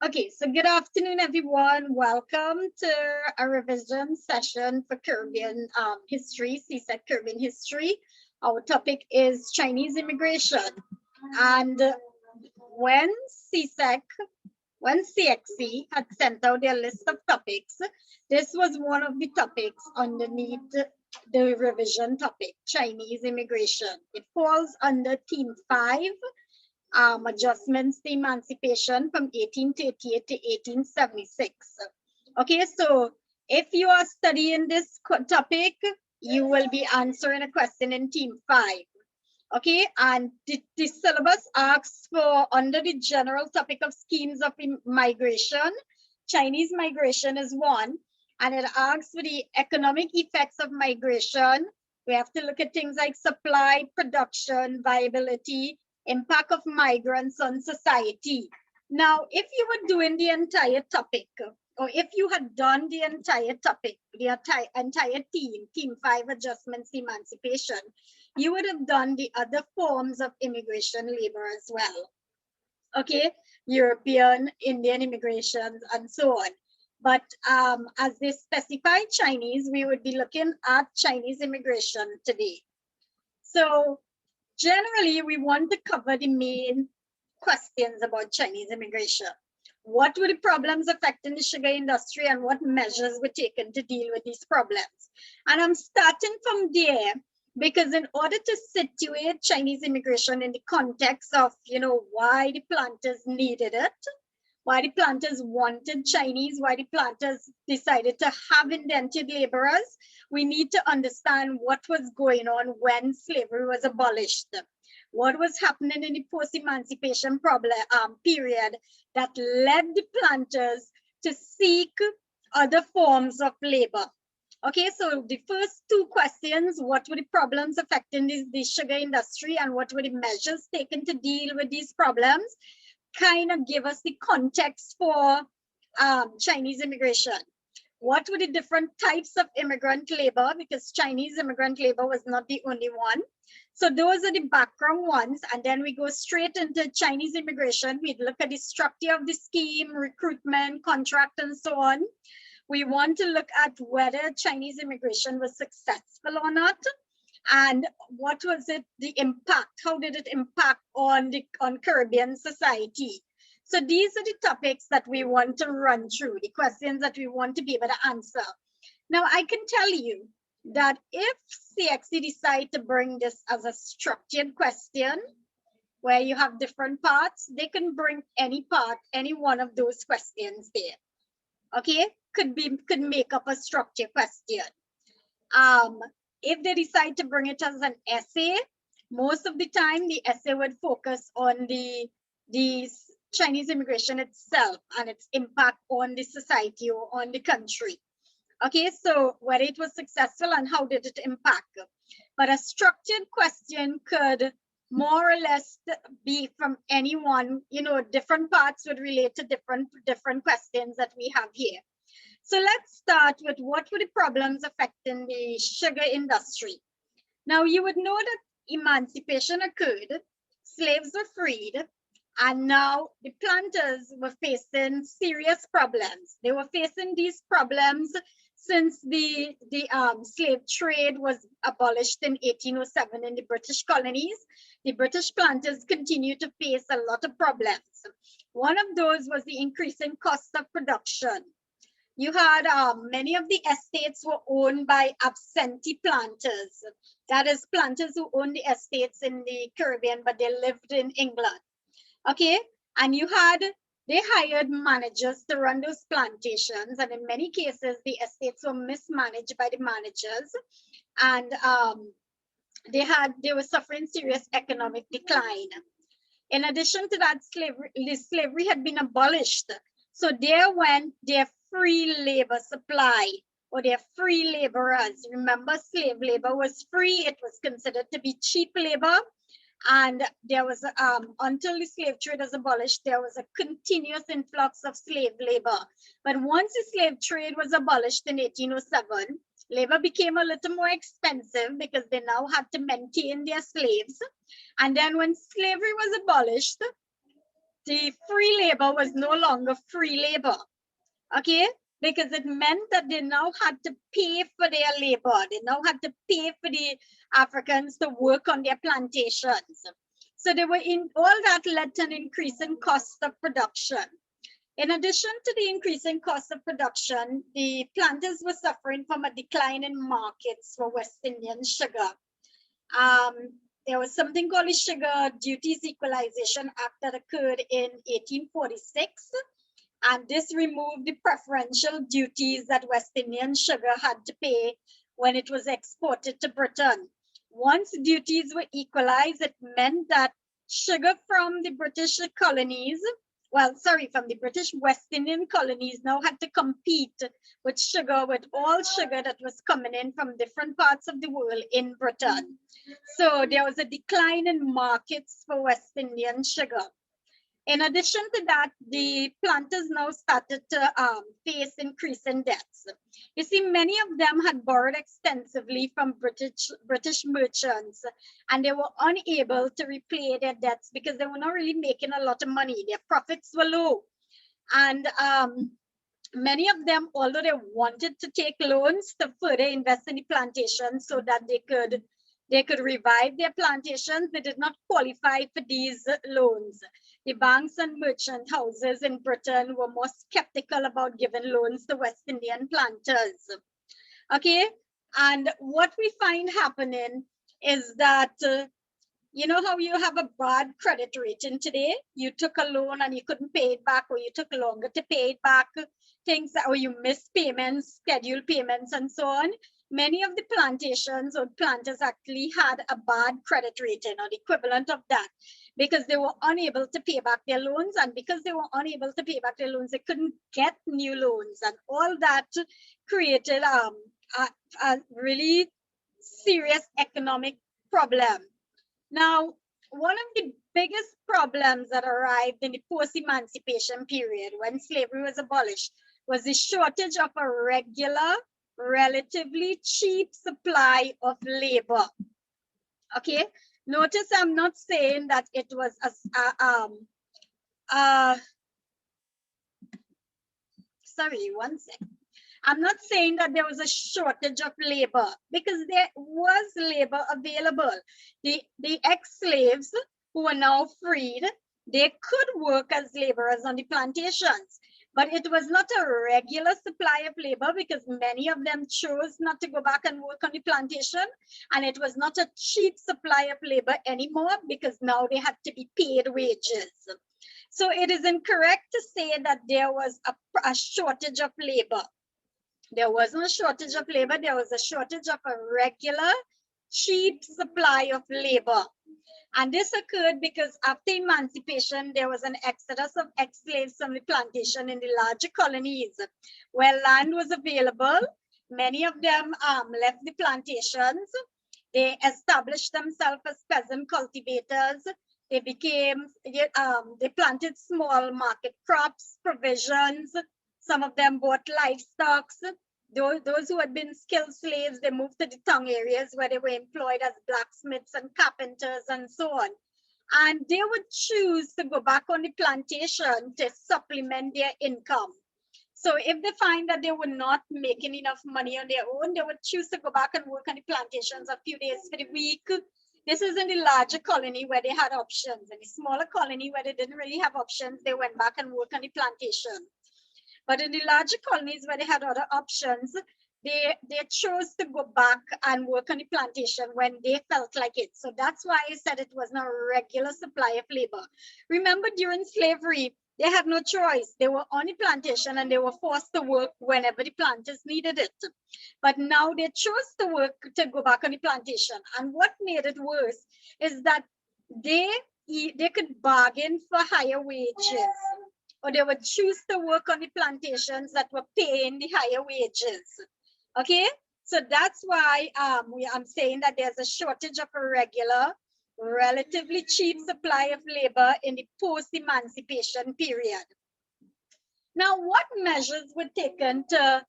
Okay, so good afternoon, everyone. Welcome to a revision session for Caribbean history, CSEC Caribbean history. Our topic is Chinese immigration. And when CSEC, when CXC had sent out their list of topics, this was one of the topics underneath the revision topic, Chinese immigration. It falls under Team 5, adjustments to emancipation from 1838 to 1876. Okay, so if you are studying this topic, you will be answering a question in Team 5. Okay, and the syllabus asks for, under the general topic of schemes of migration, Chinese migration is one, and it asks for the economic effects of migration. We have to look at things like supply, production, viability, impact of migrants on society. Now, if you were doing the entire topic, or if you had done the entire topic, the entire team 5 adjustments, emancipation, you would have done the other forms of immigration labor as well. Okay, European, Indian immigrations, and so on. But as they specify Chinese, we would be looking at Chinese immigration today. So generally, we want to cover the main questions about Chinese immigration. What were the problems affecting the sugar industry and what measures were taken to deal with these problems? And I'm starting from there because in order to situate Chinese immigration in the context of, why the planters needed it, why the planters wanted Chinese, why the planters decided to have indentured laborers, we need to understand what was going on when slavery was abolished. What was happening in the post-emancipation period that led the planters to seek other forms of labor. Okay, so the first two questions, what were the problems affecting the sugar industry and what were the measures taken to deal with these problems, kind of give us the context for Chinese immigration. What were the different types of immigrant labor? Because Chinese immigrant labor was not the only one. So those are the background ones. And then we go straight into Chinese immigration. We'd look at the structure of the scheme, recruitment, contract, and so on. We want to look at whether Chinese immigration was successful or not. And what was it, the impact? How did it impact on Caribbean society? So these are the topics that we want to run through, the questions that we want to be able to answer. Now, I can tell you that if CXC decide to bring this as a structured question, where you have different parts, they can bring any part, any one of those questions there. Okay, could make up a structured question. If they decide to bring it as an essay, most of the time the essay would focus on the Chinese immigration itself and its impact on the society or on the country. Okay, so whether it was successful and how did it impact. But a structured question could more or less be from anyone, different parts would relate to different questions that we have here. So let's start with what were the problems affecting the sugar industry. Now you would know that emancipation occurred, slaves were freed, and now the planters were facing serious problems. They were facing these problems since the slave trade was abolished in 1807 in the British colonies. The British planters continued to face a lot of problems. One of those was the increasing cost of production. You had many of the estates were owned by absentee planters. That is, planters who owned the estates in the Caribbean, but they lived in England. Okay, and they hired managers to run those plantations, and in many cases, the estates were mismanaged by the managers, and they were suffering serious economic decline. In addition to that, slavery had been abolished. So there went their free labor supply, or their free laborers. Remember, slave labor was free. It was considered to be cheap labor. And there was, until the slave trade was abolished, there was a continuous influx of slave labor. But once the slave trade was abolished in 1807, labor became a little more expensive because they now had to maintain their slaves. And then when slavery was abolished, the free labor was no longer free labor, okay? Because it meant that they now had to pay for their labor. They now had to pay for the Africans to work on their plantations. So they were in all that led to an increase in cost of production. In addition to the increasing cost of production, the planters were suffering from a decline in markets for West Indian sugar. There was something called the Sugar Duties Equalization Act that occurred in 1846, and this removed the preferential duties that West Indian sugar had to pay when it was exported to Britain. Once duties were equalized, it meant that sugar from the British colonies, from the British West Indian colonies now had to compete with all sugar that was coming in from different parts of the world in Britain. So there was a decline in markets for West Indian sugar. In addition to that, the planters now started to face increasing debts. You see, many of them had borrowed extensively from British merchants, and they were unable to repay their debts because they were not really making a lot of money. Their profits were low. And many of them, although they wanted to take loans to further invest in the plantations so that they could revive their plantations, they did not qualify for these loans. The banks and merchant houses in Britain were more skeptical about giving loans to West Indian planters. Okay, and what we find happening is that, you know how you have a bad credit rating today? You took a loan and you couldn't pay it back, or you took longer to pay it back, or you missed payments, scheduled payments, and so on. Many of the plantations or planters actually had a bad credit rating or the equivalent of that because they were unable to pay back their loans. And because they were unable to pay back their loans, they couldn't get new loans. And all that created a really serious economic problem. Now, one of the biggest problems that arrived in the post-emancipation period when slavery was abolished was the shortage of a regular, relatively cheap supply of labor. Okay, notice I'm not saying that it was sorry, one second. I'm not saying that there was a shortage of labor, because there was labor available. The ex-slaves who are now freed, they could work as laborers on the plantations, but it was not a regular supply of labor because many of them chose not to go back and work on the plantation. And it was not a cheap supply of labor anymore because now they had to be paid wages. So it is incorrect to say that there was a shortage of labor. There wasn't a shortage of labor. There was a shortage of a regular, cheap supply of labor. And this occurred because after emancipation, there was an exodus of ex-slaves from the plantation in the larger colonies where land was available. Many of them left the plantations. They established themselves as peasant cultivators. They planted small market crops, provisions. Some of them bought livestock. Those who had been skilled slaves, they moved to the town areas where they were employed as blacksmiths and carpenters and so on. And they would choose to go back on the plantation to supplement their income. So if they find that they were not making enough money on their own, they would choose to go back and work on the plantations a few days for the week. This is in the larger colony where they had options. In the smaller colony where they didn't really have options, they went back and worked on the plantation. But in the larger colonies where they had other options, they chose to go back and work on the plantation when they felt like it. So that's why I said it was not a regular supply of labor. Remember, during slavery, they had no choice. They were on the plantation and they were forced to work whenever the planters needed it. But now they chose to go back on the plantation. And what made it worse is that they could bargain for higher wages, or they would choose to work on the plantations that were paying the higher wages. Okay, so that's why I'm saying that there's a shortage of a regular, relatively cheap supply of labor in the post-emancipation period. Now, what measures were taken to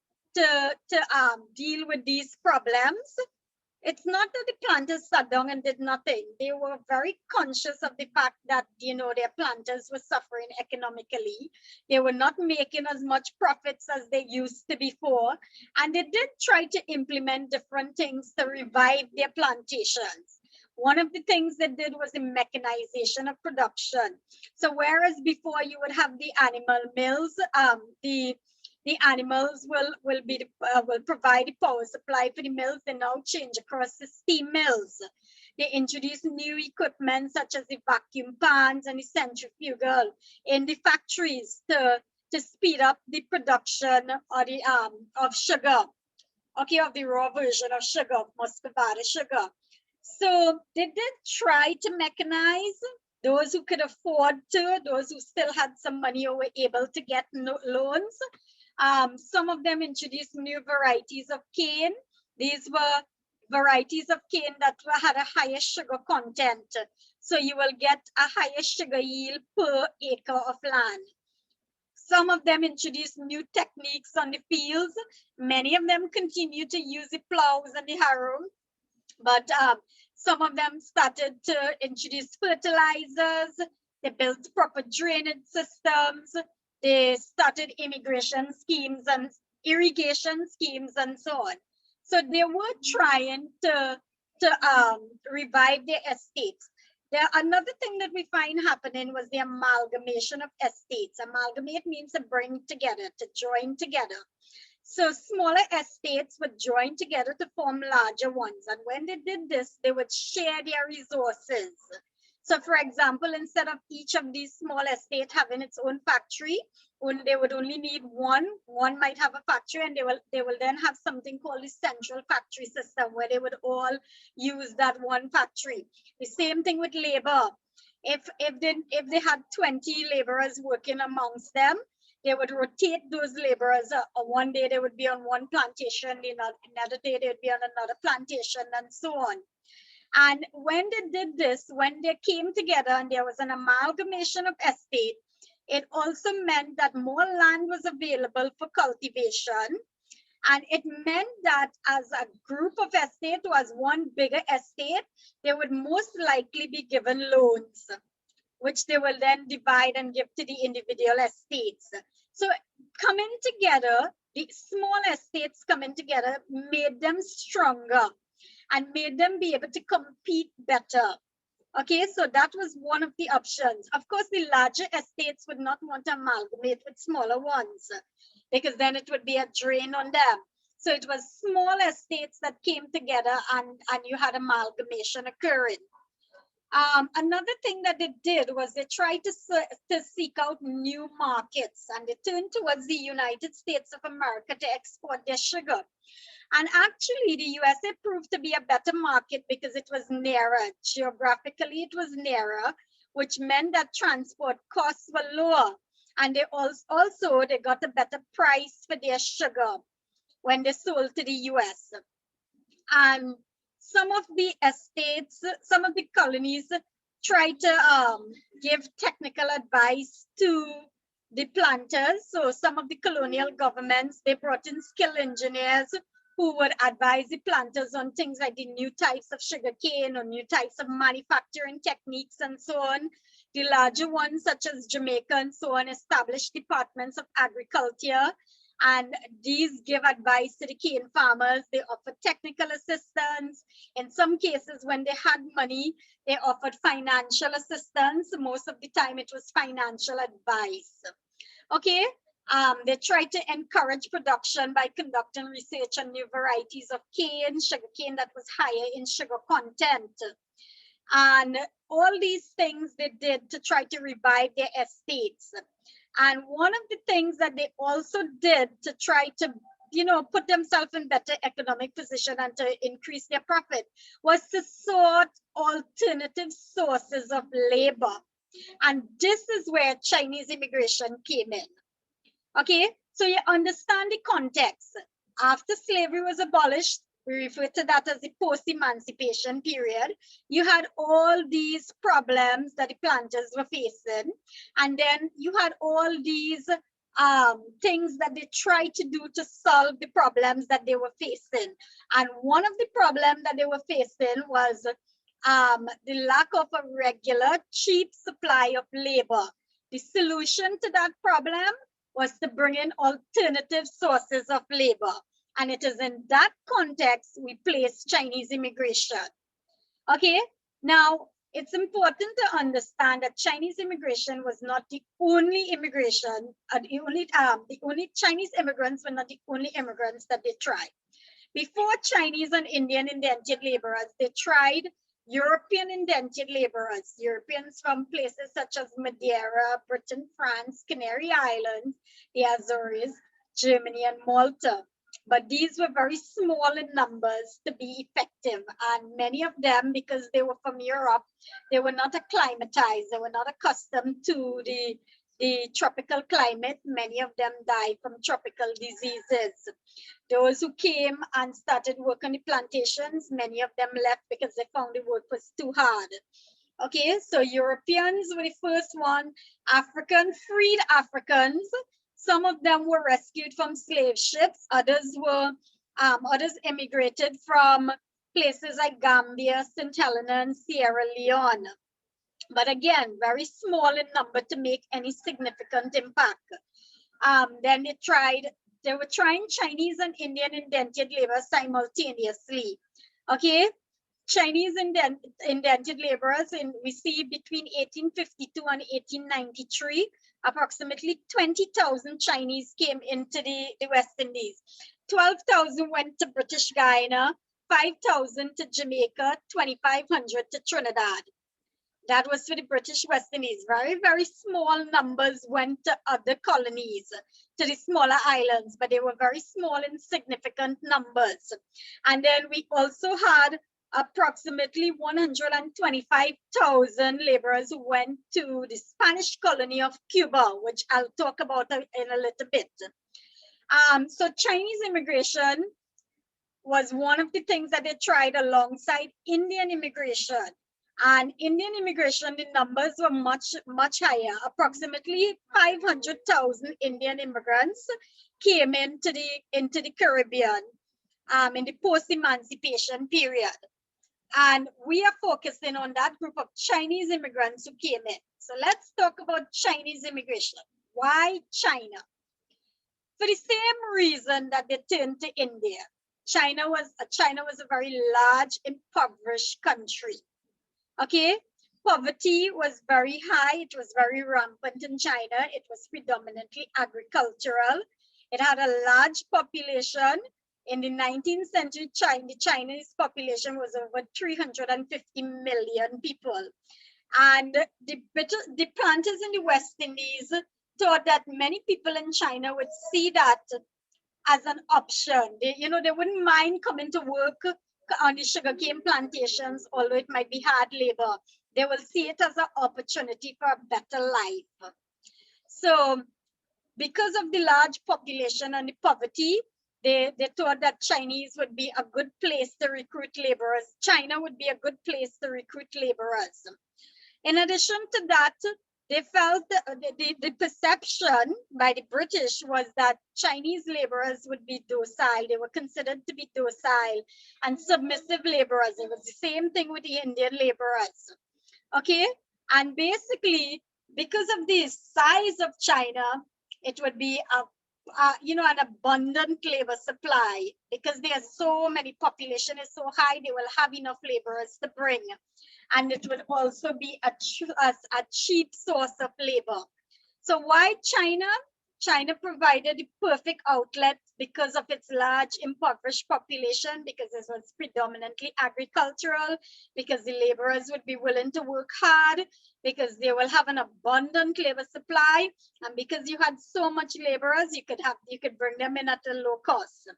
deal with these problems? It's not that the planters sat down and did nothing. They were very conscious of the fact that, their planters were suffering economically. They were not making as much profits as they used to before. And they did try to implement different things to revive their plantations. One of the things they did was the mechanization of production. So whereas before you would have the animal mills, the animals will provide the power supply for the mills. They now change across the steam mills. They introduce new equipment such as the vacuum pans and the centrifugal in the factories to speed up the production of the of sugar, of the raw version of sugar, of muscovado sugar. So they did try to mechanize. Those who could afford to, those who still had some money or were able to get loans. Some of them introduced new varieties of cane. These were varieties of cane that had a higher sugar content. So you will get a higher sugar yield per acre of land. Some of them introduced new techniques on the fields. Many of them continue to use the plows and the harrow, but some of them started to introduce fertilizers. They built proper drainage systems. They started immigration schemes and irrigation schemes and so on. So they were trying to revive their estates. Another thing that we find happening was the amalgamation of estates. Amalgamate means to bring together, to join together. So smaller estates would join together to form larger ones. And when they did this, they would share their resources. So for example, instead of each of these small estates having its own factory, they would only need one. One might have a factory, and they will then have something called the central factory system, where they would all use that one factory. The same thing with labor. If they had 20 laborers working amongst them, they would rotate those laborers. One day they would be on one plantation, another day they would be on another plantation, and so on. And when they did this, when they came together and there was an amalgamation of estate, it also meant that more land was available for cultivation. And it meant that as a group of estate was one bigger estate, they would most likely be given loans, which they will then divide and give to the individual estates. So coming together, the small estates coming together made them stronger and made them be able to compete better. Okay, so that was one of the options. Of course, the larger estates would not want to amalgamate with smaller ones, because then it would be a drain on them. So it was small estates that came together, and you had amalgamation occurring. Another thing that they did was they tried to seek out new markets, and they turned towards the United States of America to export their sugar. And actually, the USA proved to be a better market because it was nearer. Geographically, it was nearer, which meant that transport costs were lower. And they also got a better price for their sugar when they sold to the US. And some of the estates, some of the colonies tried to give technical advice to the planters. So some of the colonial governments, they brought in skilled engineers who would advise the planters on things like the new types of sugarcane or new types of manufacturing techniques and so on. The larger ones, such as Jamaica and so on, established departments of agriculture, and these give advice to the cane farmers. They offered technical assistance. In some cases, when they had money, they offered financial assistance. Most of the time, it was financial advice. Okay. They tried to encourage production by conducting research on new varieties of cane, sugarcane that was higher in sugar content. And all these things they did to try to revive their estates. And one of the things that they also did to try to, put themselves in better economic position and to increase their profit was to sort alternative sources of labor. And this is where Chinese immigration came in. Okay, so you understand the context. After slavery was abolished, we refer to that as the post-emancipation period. You had all these problems that the planters were facing. And then you had all these things that they tried to do to solve the problems that they were facing. And one of the problems that they were facing was the lack of a regular, cheap supply of labor. The solution to that problem was to bring in alternative sources of labor. And it is in that context we place Chinese immigration. Okay, now it's important to understand that Chinese immigration was not the only immigration, the only Chinese immigrants were not the only immigrants that they tried. Before Chinese and Indian indentured laborers, they tried European indentured laborers, Europeans from places such as Madeira, Britain, France, Canary Islands, the Azores, Germany, and Malta. But these were very small in numbers to be effective. And many of them, because they were from Europe, they were not acclimatized. They were not accustomed to the tropical climate. Many of them died from tropical diseases. Those who came and started work on the plantations, many of them left because they found the work was too hard. Okay, so Europeans were the first one, freed Africans. Some of them were rescued from slave ships. Others immigrated from places like Gambia, St. Helena, and Sierra Leone. But again, very small in number to make any significant impact. Then they were trying Chinese and Indian indentured labor simultaneously. Okay, Chinese indentured laborers we see between 1852 and 1893, approximately 20,000 Chinese came into the West Indies. 12,000 went to British Guyana, 5,000 to Jamaica, 2,500 to Trinidad. That was for the British West Indies. Very, very small numbers went to other colonies, to the smaller islands, but they were very small, insignificant numbers. And then we also had approximately 125,000 laborers who went to the Spanish colony of Cuba, which I'll talk about in a little bit. So Chinese immigration was one of the things that they tried alongside Indian immigration. And Indian immigration, the numbers were much, much higher. Approximately 500,000 Indian immigrants came into the Caribbean in the post-emancipation period. And we are focusing on that group of Chinese immigrants who came in. So let's talk about Chinese immigration. Why China? For the same reason that they turned to India. China was a very large, impoverished country. Okay, poverty was very high. It was very rampant in China. It was predominantly agricultural. It had a large population. In the 19th century, the Chinese population was over 350 million people. And the planters in the West Indies thought that many people in China would see that as an option. They wouldn't mind coming to work on the sugarcane plantations, although it might be hard labor. They will see it as an opportunity for a better life. So because of the large population and the poverty, they thought that Chinese would be a good place to recruit laborers. China would be a good place to recruit laborers. In addition to that, they felt the perception by the British was that Chinese laborers would be docile. They were considered to be docile and submissive laborers. It was the same thing with the Indian laborers. Okay, and basically, because of the size of China, it would be an abundant labor supply. Because there's so many, population is so high, they will have enough laborers to bring. And it would also be a cheap source of labor. So why China? China provided the perfect outlet because of its large impoverished population, because it was predominantly agricultural, because the laborers would be willing to work hard, because they will have an abundant labor supply, and because you had so much laborers, you could bring them in at a low cost.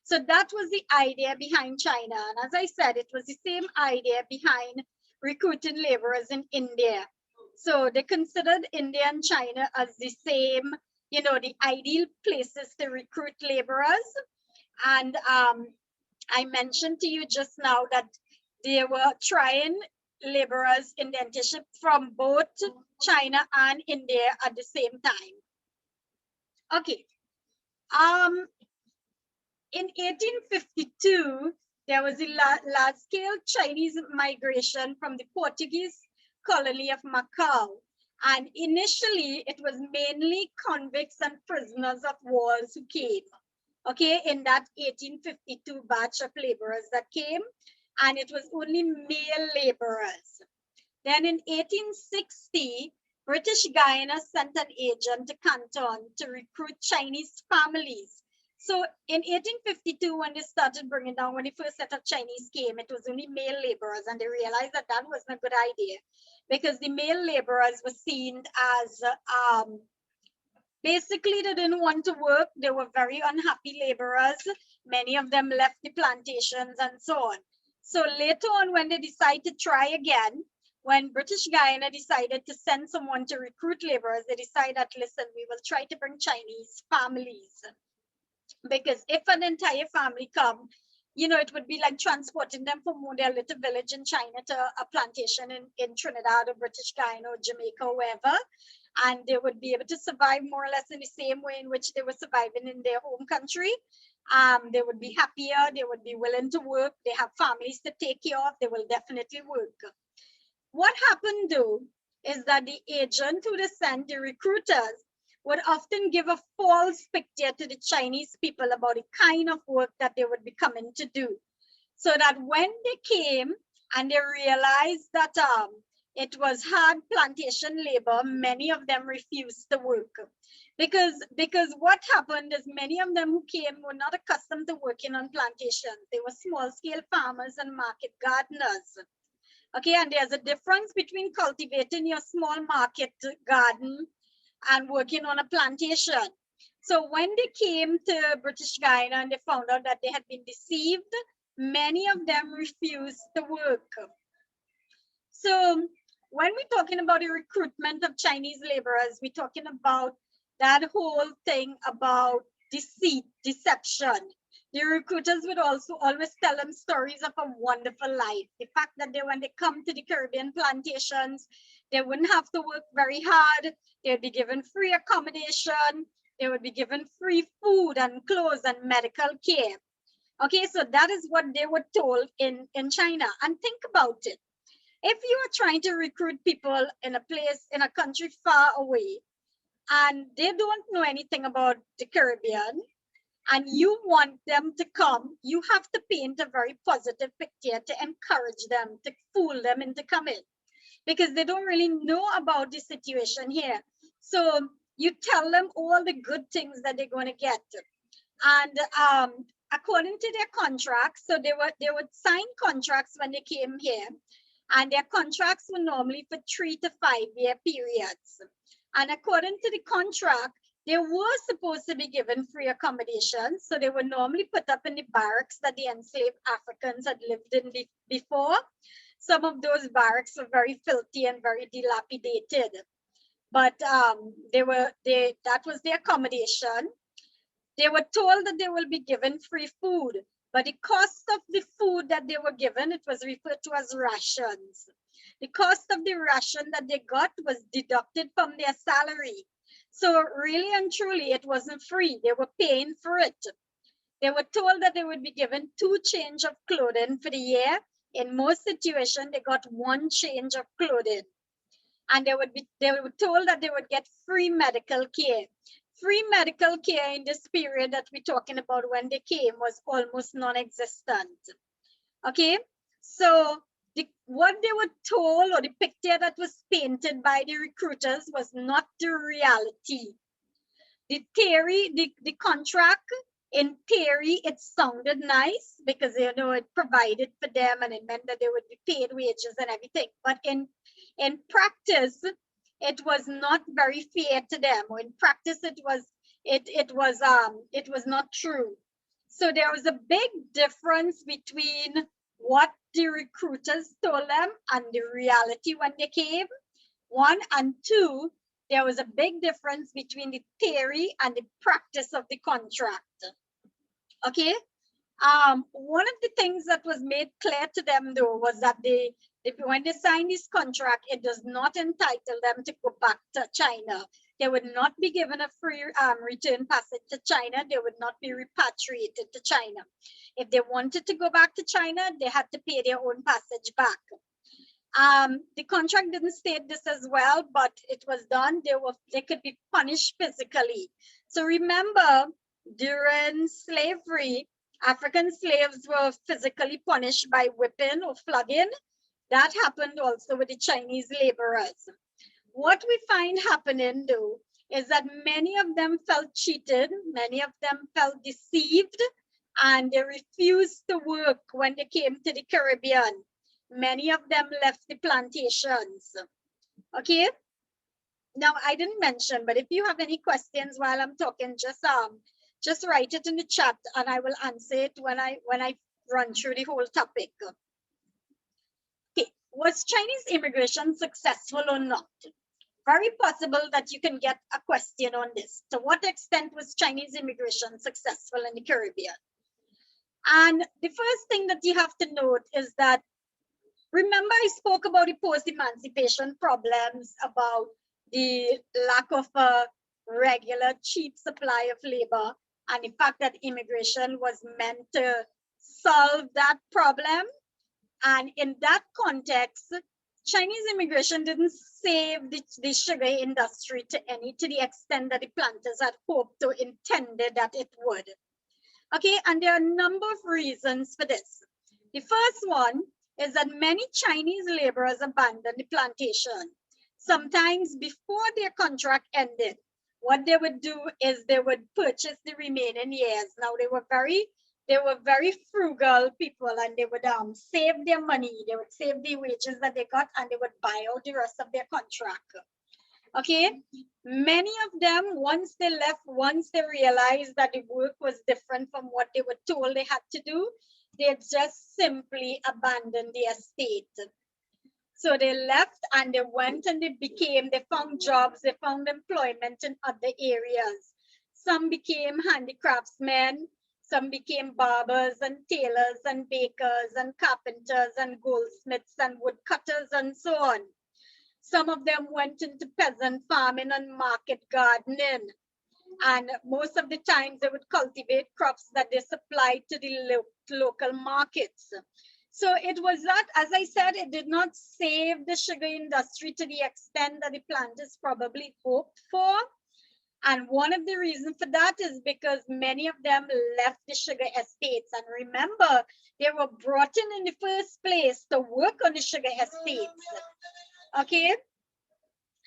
So that was the idea behind China. And as I said, it was the same idea behind recruiting laborers in India. So they considered India and China as the same, the ideal places to recruit laborers. And I mentioned to you just now that they were trying laborers indentureship from both China and India at the same time. Okay. In 1852, there was a large-scale Chinese migration from the Portuguese colony of Macau. And initially, it was mainly convicts and prisoners of wars who came, okay, in that 1852 batch of laborers that came. And it was only male laborers. Then in 1860, British Guyana sent an agent to Canton to recruit Chinese families. So in 1852, when they started bringing down, when the first set of Chinese came, it was only male laborers, and they realized that that wasn't a good idea because the male laborers were seen as basically they didn't want to work. They were very unhappy laborers. Many of them left the plantations and so on. So later on, when they decided to try again, when British Guyana decided to send someone to recruit laborers, they decided that, listen, we will try to bring Chinese families. Because if an entire family come, you know, it would be like transporting them from their little village in China to a plantation in Trinidad or British Guyana or Jamaica or wherever. And they would be able to survive more or less in the same way in which they were surviving in their home country. They would be happier, they would be willing to work, they have families to take care of, they will definitely work. What happened though is that the agent who they sent, the recruiters, would often give a false picture to the Chinese people about the kind of work that they would be coming to do. So that when they came and they realized that it was hard plantation labor, many of them refused to work. Because what happened is many of them who came were not accustomed to working on plantations. They were small-scale farmers and market gardeners. Okay, and there's a difference between cultivating your small market garden and working on a plantation. So when they came to British Guyana and they found out that they had been deceived, many of them refused to work. So when we're talking about the recruitment of Chinese laborers, we're talking about that whole thing about deceit, deception. The recruiters would also always tell them stories of a wonderful life. The fact that when they come to the Caribbean plantations, they wouldn't have to work very hard. They'd be given free accommodation. They would be given free food and clothes and medical care. Okay, so that is what they were told in China. And think about it. If you are trying to recruit people in a place, in a country far away, and they don't know anything about the Caribbean, and you want them to come, you have to paint a very positive picture to encourage them, to fool them into coming, because they don't really know about the situation here. So you tell them all the good things that they're going to get. And according to their contracts, so they would sign contracts when they came here, and their contracts were normally for 3 to 5 year periods. And according to the contract, they were supposed to be given free accommodation. So they were normally put up in the barracks that the enslaved Africans had lived in before. Some of those barracks were very filthy and very dilapidated. But that was the accommodation. They were told that they will be given free food, but the cost of the food that they were given, it was referred to as rations. The cost of the ration that they got was deducted from their salary. So really and truly, it wasn't free. They were paying for it. They were told that they would be given 2 change of clothing for the year. In most situations, they got 1 change of clothing. And they were told that they would get free medical care. Free medical care in this period that we're talking about when they came was almost non-existent. Okay, so what they were told, or the picture that was painted by the recruiters, was not the reality. The theory, the contract, in theory, it sounded nice because it provided for them and it meant that they would be paid wages and everything. But in practice, it was not very fair to them. Or in practice, it was not true. So there was a big difference between what the recruiters told them and the reality when they came. 1, and 2, there was a big difference between the theory and the practice of the contract. Okay. One of the things that was made clear to them, though, was that when they signed this contract, it does not entitle them to go back to China. They would not be given a free return passage to China. They would not be repatriated to China. If they wanted to go back to China, they had to pay their own passage back. The contract didn't state this as well, but it was done. They could be punished physically. So remember, during slavery, African slaves were physically punished by whipping or flogging. That happened also with the Chinese laborers. What we find happening though is that many of them felt cheated, many of them felt deceived, and they refused to work when they came to the Caribbean. Many of them left the plantations. Okay. Now I didn't mention, but if you have any questions while I'm talking, just write it in the chat and I will answer it when I run through the whole topic. Okay, was Chinese immigration successful or not? Very possible that you can get a question on this. To what extent was Chinese immigration successful in the Caribbean? And the first thing that you have to note is that, remember I spoke about the post-emancipation problems, about the lack of a regular cheap supply of labor, and the fact that immigration was meant to solve that problem. And in that context, Chinese immigration didn't save the sugar industry to the extent that the planters had hoped or intended that it would. Okay, and there are a number of reasons for this. The first one is that many Chinese laborers abandoned the plantation. Sometimes before their contract ended, what they would do is they would purchase the remaining years. Now they were very frugal people, and they would save their money. They would save the wages that they got, and they would buy out the rest of their contract. Okay, many of them, once they left, once they realized that the work was different from what they were told they had to do, they just simply abandoned the estate. So they left and they went and they found jobs, they found employment in other areas. Some became handicraftsmen, some became barbers and tailors and bakers and carpenters and goldsmiths and woodcutters and so on. Some of them went into peasant farming and market gardening. And most of the times they would cultivate crops that they supplied to the local markets. So it was that, as I said, it did not save the sugar industry to the extent that the planters probably hoped for. And one of the reasons for that is because many of them left the sugar estates. And remember, they were brought in the first place to work on the sugar estates. Okay.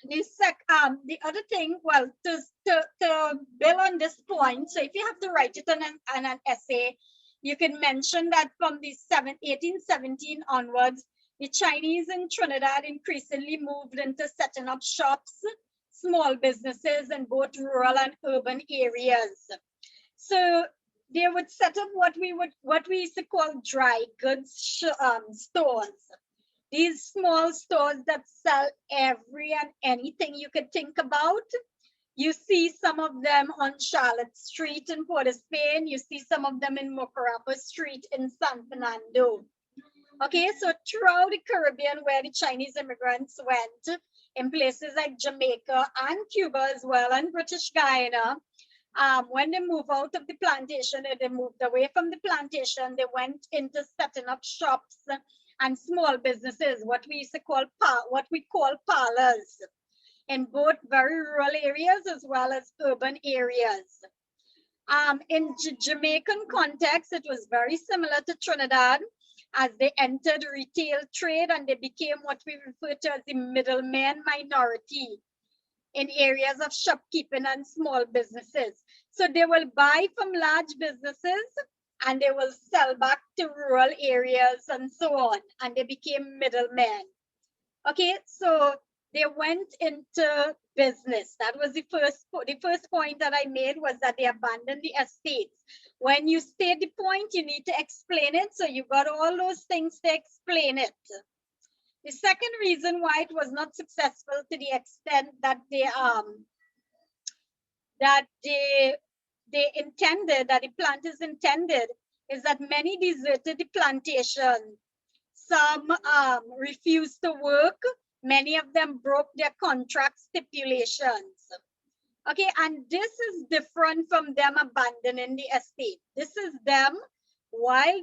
The other thing, well, to build on this point, so if you have to write it on an essay, you can mention that from the 1817 onwards, the Chinese in Trinidad increasingly moved into setting up shops, small businesses in both rural and urban areas. So they would set up what we used to call dry goods stores. These small stores that sell every and anything you could think about. You see some of them on Charlotte Street in Port of Spain. You see some of them in Mocarapa Street in San Fernando. Okay, so throughout the Caribbean where the Chinese immigrants went, in places like Jamaica and Cuba as well, and British Guyana, when they moved out of the plantation, they moved away from the plantation, they went into setting up shops and small businesses, what we call parlors, in both very rural areas as well as urban areas. In Jamaican context, it was very similar to Trinidad, as they entered retail trade and they became what we refer to as the middleman minority in areas of shopkeeping and small businesses. So they will buy from large businesses and they will sell back to rural areas and so on, and they became middlemen. Okay, so they went into business. That was the first point that I made, was that they abandoned the estates. When you state the point, you need to explain it. So you got all those things to explain it. The second reason why it was not successful to the extent that the planters intended, is that many deserted the plantation. Some refused to work. Many of them broke their contract stipulations. Okay, and this is different from them abandoning the estate. This is them while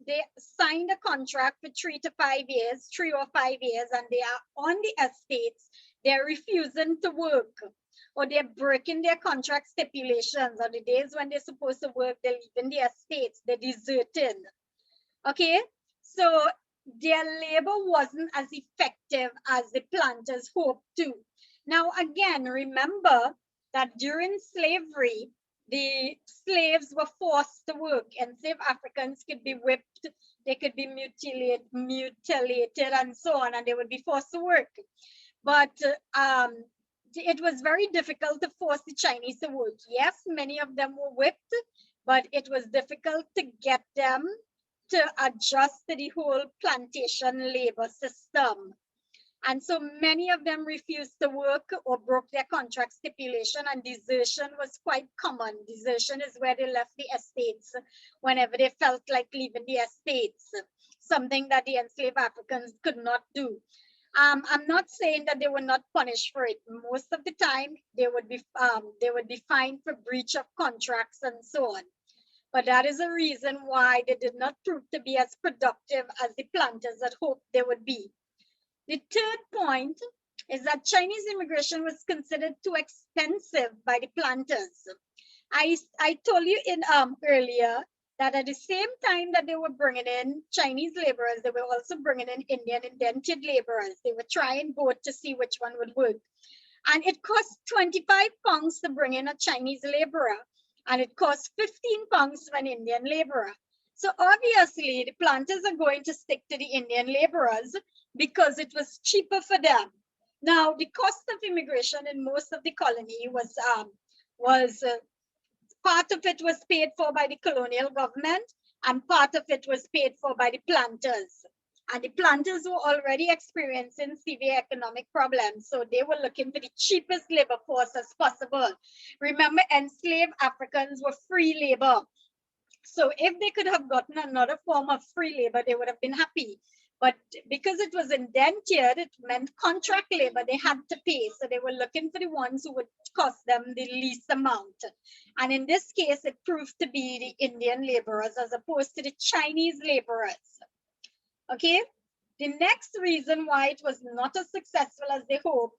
they signed a contract for 3 to 5 years, 3 or 5 years, and they are on the estates, they're refusing to work, or they're breaking their contract stipulations, or the days when they're supposed to work, they're leaving the estates, they're deserting. Okay, so their labor wasn't as effective as the planters hoped to. Now, again, remember that during slavery, the slaves were forced to work. Enslaved Africans could be whipped, they could be mutilated, and so on, and they would be forced to work. But it was very difficult to force the Chinese to work. Yes, many of them were whipped, but it was difficult to get them to adjust to the whole plantation labor system. And so many of them refused to work or broke their contract stipulation, and desertion was quite common. Desertion is where they left the estates whenever they felt like leaving the estates, something that the enslaved Africans could not do. I'm not saying that they were not punished for it. Most of the time, they would be fined for breach of contracts and so on. But that is a reason why they did not prove to be as productive as the planters had hoped they would be. The third point is that Chinese immigration was considered too expensive by the planters. I told you in earlier that at the same time that they were bringing in Chinese laborers, they were also bringing in Indian indentured laborers. They were trying both to see which one would work. And it cost 25 pounds to bring in a Chinese laborer, and it cost 15 pounds for an Indian laborer. So obviously the planters are going to stick to the Indian laborers because it was cheaper for them. Now, the cost of immigration in most of the colony was part of it was paid for by the colonial government, and part of it was paid for by the planters. And the planters were already experiencing severe economic problems, so they were looking for the cheapest labor force as possible. Remember, enslaved Africans were free labor. So if they could have gotten another form of free labor, they would have been happy. But because it was indentured, it meant contract labor, they had to pay. So they were looking for the ones who would cost them the least amount. And in this case, it proved to be the Indian laborers as opposed to the Chinese laborers. Okay, the next reason why it was not as successful as they hoped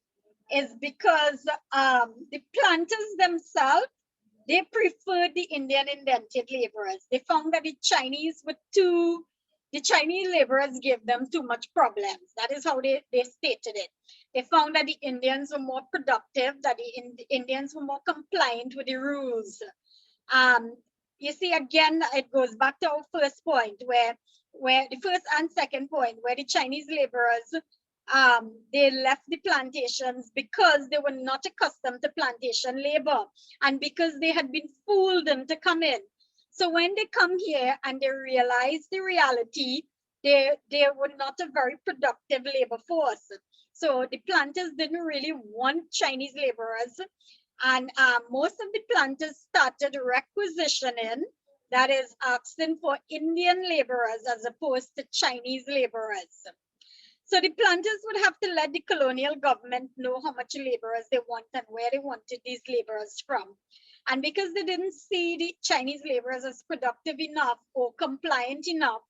is because the planters themselves, they preferred the Indian indentured laborers. They found that the Chinese laborers gave them too much problems. That is how they stated it. They found that the Indians were more productive, that the Indians were more compliant with the rules. You see, again, it goes back to our first point, where the first and second point, where the Chinese laborers, they left the plantations because they were not accustomed to plantation labor, and because they had been fooled into come in. So when they come here and they realize the reality, they were not a very productive labor force. So the planters didn't really want Chinese laborers, and most of the planters started requisitioning, that is, asking for Indian laborers as opposed to Chinese laborers. So the planters would have to let the colonial government know how much laborers they want and where they wanted these laborers from. And because they didn't see the Chinese laborers as productive enough or compliant enough,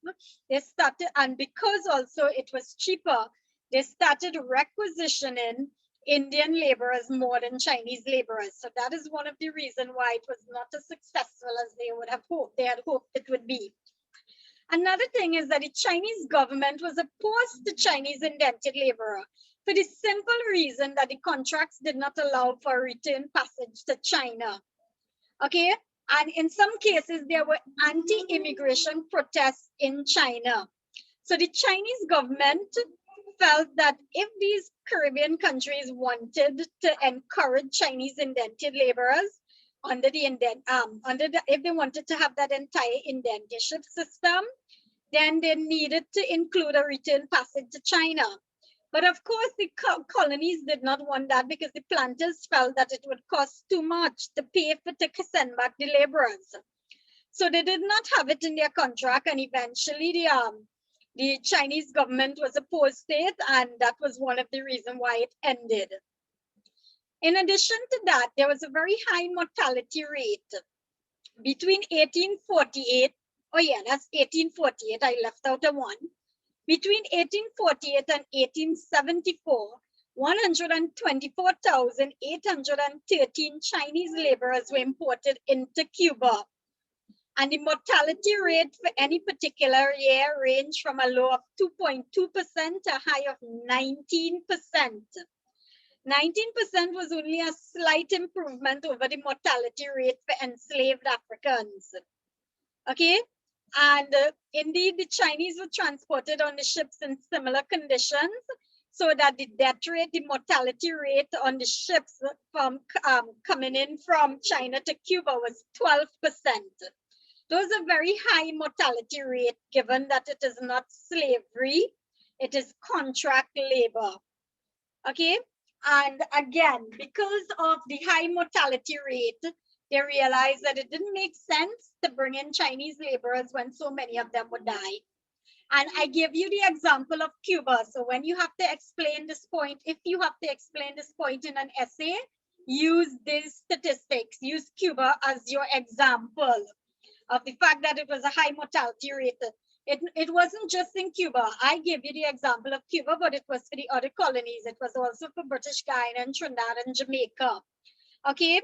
they started, and because also it was cheaper, they started requisitioning Indian laborers more than Chinese laborers. So that is one of the reasons why it was not as successful as they would have hoped. They had hoped it would be. Another thing is that the Chinese government was opposed to Chinese indentured laborer for the simple reason that the contracts did not allow for return passage to China. Okay, and in some cases there were anti-immigration protests in China. So the Chinese government felt that if these Caribbean countries wanted to encourage Chinese indentured laborers if they wanted to have that entire indentureship system, then they needed to include a return passage to China. But of course, the colonies did not want that because the planters felt that it would cost too much to pay for to send back the laborers. So they did not have it in their contract, and eventually the Chinese government was opposed to it, and that was one of the reasons why it ended. In addition to that, there was a very high mortality rate between 1848. Oh yeah, that's 1848. I left out a one. Between 1848 and 1874, 124,813 Chinese laborers were imported into Cuba. And the mortality rate for any particular year ranged from a low of 2.2% to a high of 19%. 19% was only a slight improvement over the mortality rate for enslaved Africans. Okay, and indeed, the Chinese were transported on the ships in similar conditions, so that the death rate, the mortality rate on the ships from coming in from China to Cuba was 12%. Those are very high mortality rate, given that it is not slavery, it is contract labor. Okay, and again, because of the high mortality rate, they realized that it didn't make sense to bring in Chinese laborers when so many of them would die. And I give you the example of Cuba. So when you have to explain this point, if you have to explain this point in an essay, use these statistics, use Cuba as your example of the fact that it was a high mortality rate. It wasn't just in Cuba. I gave you the example of Cuba, but it was for the other colonies. It was also for British Guiana and Trinidad and Jamaica. Okay,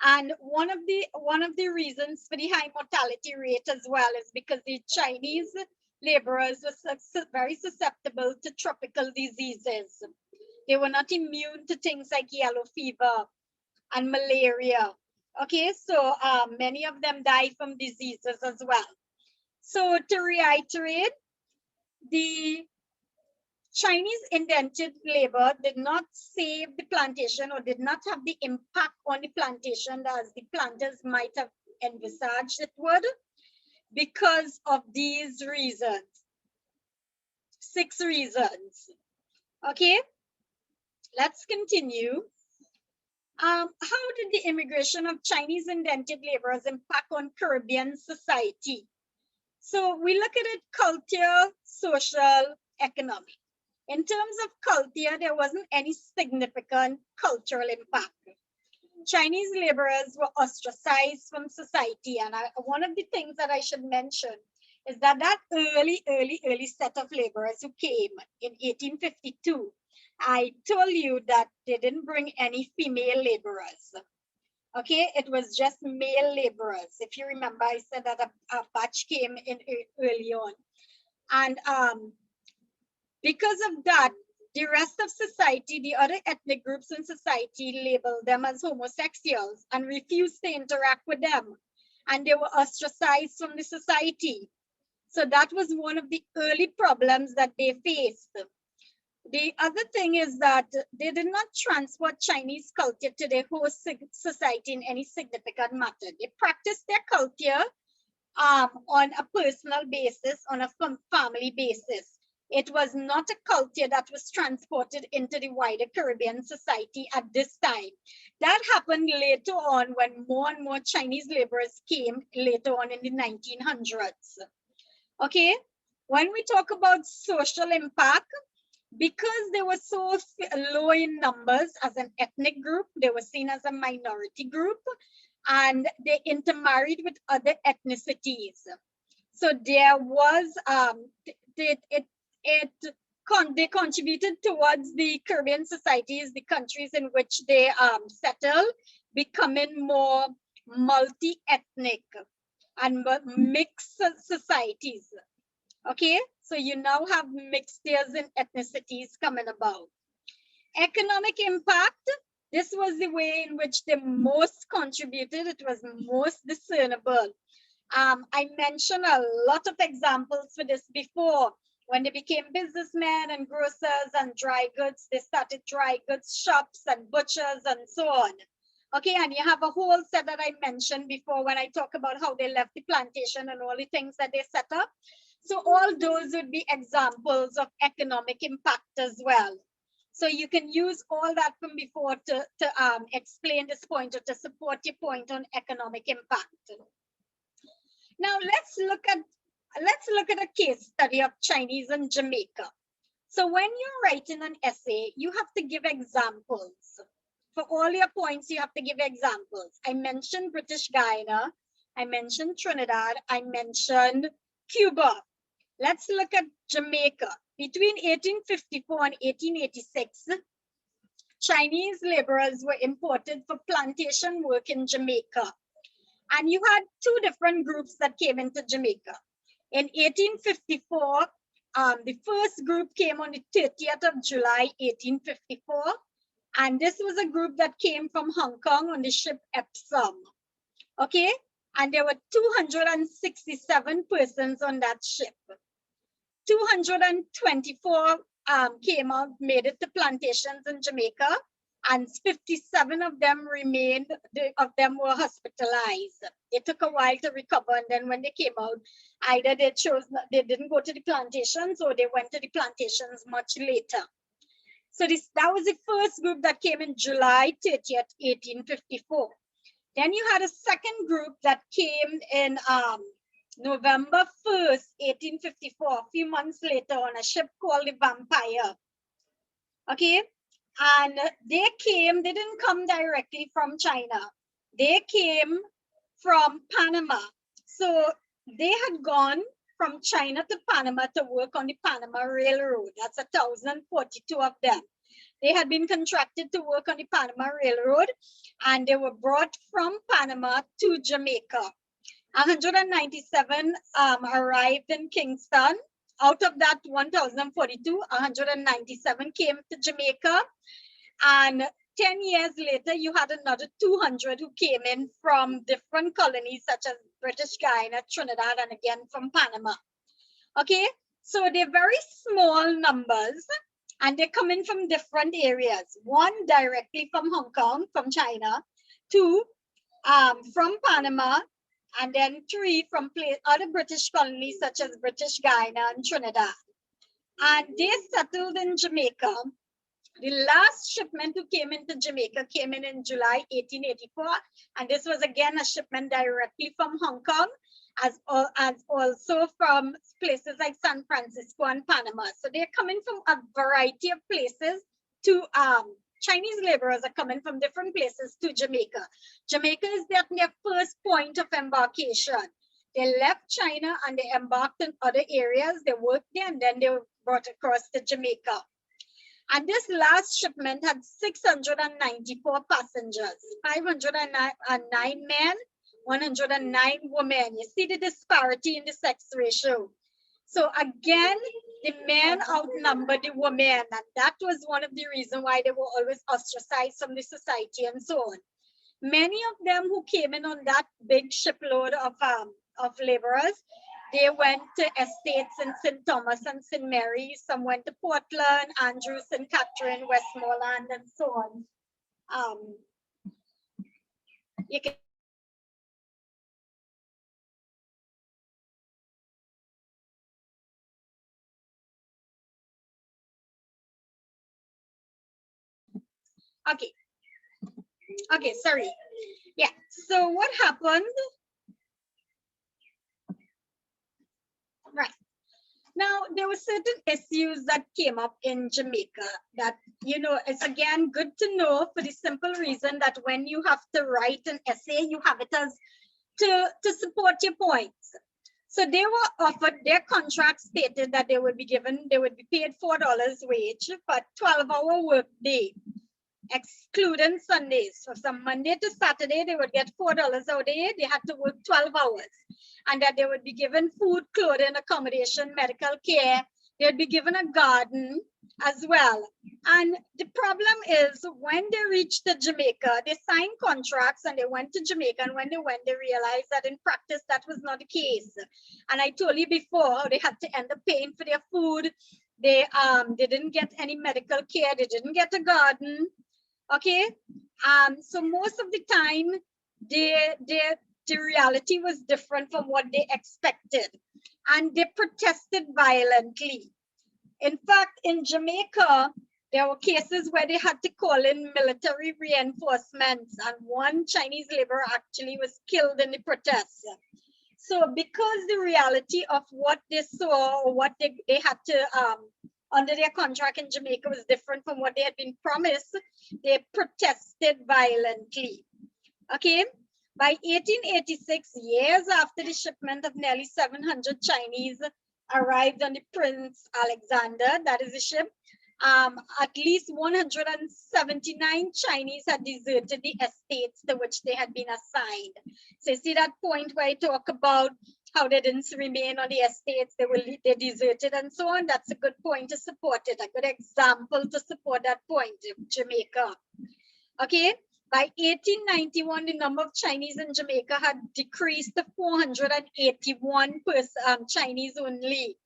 and one of the reasons for the high mortality rate as well is because the Chinese laborers were very susceptible to tropical diseases. They were not immune to things like yellow fever and malaria. Okay, so many of them die from diseases as well. So to reiterate, the Chinese indentured labor did not save the plantation or did not have the impact on the plantation as the planters might have envisaged it would, because of these reasons. 6 reasons. Okay, let's continue. How did the immigration of Chinese indentured laborers impact on Caribbean society? So we look at it culture, social, economic. In terms of culture, there wasn't any significant cultural impact. Chinese laborers were ostracized from society. And one of the things that I should mention is that early set of laborers who came in 1852, I told you that they didn't bring any female laborers. Okay, it was just male laborers. If you remember, I said that a batch came in early on. And because of that, the rest of society, the other ethnic groups in society labeled them as homosexuals and refused to interact with them. And they were ostracized from the society. So that was one of the early problems that they faced. The other thing is that they did not transport Chinese culture to their host society in any significant matter. They practiced their culture on a personal basis, on a family basis. It was not a culture that was transported into the wider Caribbean society at this time. That happened later on when more and more Chinese laborers came later on in the 1900s. Okay, when we talk about social impact, because they were so low in numbers as an ethnic group, they were seen as a minority group, and they intermarried with other ethnicities. So there was, they contributed towards the Caribbean societies, the countries in which they settled, becoming more multi-ethnic and mixed societies. Okay, so you now have mixtures in ethnicities coming about. Economic impact, this was the way in which they most contributed. It was most discernible. I mentioned a lot of examples for this before. When they became businessmen and grocers and dry goods, they started dry goods shops and butchers and so on. Okay, and you have a whole set that I mentioned before when I talk about how they left the plantation and all the things that they set up. So all those would be examples of economic impact as well. So you can use all that from before to explain this point or to support your point on economic impact. Now let's look at a case study of Chinese and Jamaica. So when you're writing an essay, you have to give examples. for all your points, you have to give examples. I mentioned British Guyana. I mentioned Trinidad. I mentioned Cuba. Let's look at Jamaica. Between 1854 and 1886, Chinese laborers were imported for plantation work in Jamaica. And you had two different groups that came into Jamaica. In 1854, the first group came on the 30th of July, 1854. And this was a group that came from Hong Kong on the ship Epsom. Okay? And there were 267 persons on that ship. 224 came out, made it to plantations in Jamaica, and 57 of them remained, of them were hospitalized. It took a while to recover, and then when they came out, either they didn't go to the plantations or they went to the plantations much later. So that was the first group that came in July 30th, 1854. Then you had a second group that came in November 1st, 1854, a few months later on a ship called the Vampire. Okay, and they didn't come directly from China. They came from Panama. So they had gone from China to Panama to work on the Panama Railroad. That's 1,042 of them. They had been contracted to work on the Panama Railroad, and they were brought from Panama to Jamaica. 197 arrived in Kingston. Out of that 1,042, 197 came to Jamaica. And 10 years later, you had another 200 who came in from different colonies such as British Guyana, Trinidad, and again from Panama. Okay, so they're very small numbers and they come in from different areas. One directly from Hong Kong, from China, two from Panama, and then three from other British colonies such as British Guyana and Trinidad. And they settled in Jamaica. The last shipment who came into Jamaica came in July 1884. And this was again a shipment directly from Hong Kong, as also from places like San Francisco and Panama. So they're coming from a variety of places to Chinese laborers are coming from different places to Jamaica. Jamaica is their first point of embarkation. They left China and they embarked in other areas. They worked there and then they were brought across to Jamaica. And this last shipment had 694 passengers, 509 men, 109 women. You see the disparity in the sex ratio. So again, the men outnumbered the women, and that was one of the reasons why they were always ostracized from the society and so on. Many of them who came in on that big shipload of laborers, they went to estates in St. Thomas and St. Mary. Some went to Portland, Andrews, St. Catherine, Westmoreland, and so on. You can Okay, sorry. Yeah, so what happened? Right. Now, there were certain issues that came up in Jamaica that, you know, it's again good to know for the simple reason that when you have to write an essay, you have it as to support your points. So they were offered, their contract stated that they would be paid $4 wage for 12-hour work day, excluding Sundays. So from Monday to Saturday, they would get $4 a day. They had to work 12 hours. And that they would be given food, clothing, accommodation, medical care. They would be given a garden as well. And the problem is when they reached Jamaica, they signed contracts and they went to Jamaica. And when they went, they realized that in practice, that was not the case. And I told you before, they had to end up paying for their food. They didn't get any medical care. They didn't get a garden. Okay. So most of the time, the reality was different from what they expected. And they protested violently. In fact, in Jamaica, there were cases where they had to call in military reinforcements, and one Chinese laborer actually was killed in the protests. So because the reality of what they saw or what they had to under their contract in Jamaica was different from what they had been promised, they protested violently. Okay, by 1886, years after the shipment of nearly 700 Chinese arrived on the Prince Alexander, that is the ship, at least 179 Chinese had deserted the estates to which they had been assigned. So you see that point where I talk about how they didn't remain on the estates, they deserted and so on. That's a good point to support it, a good example to support that point, Jamaica. Okay, by 1891, the number of Chinese in Jamaica had decreased to 481 Chinese only.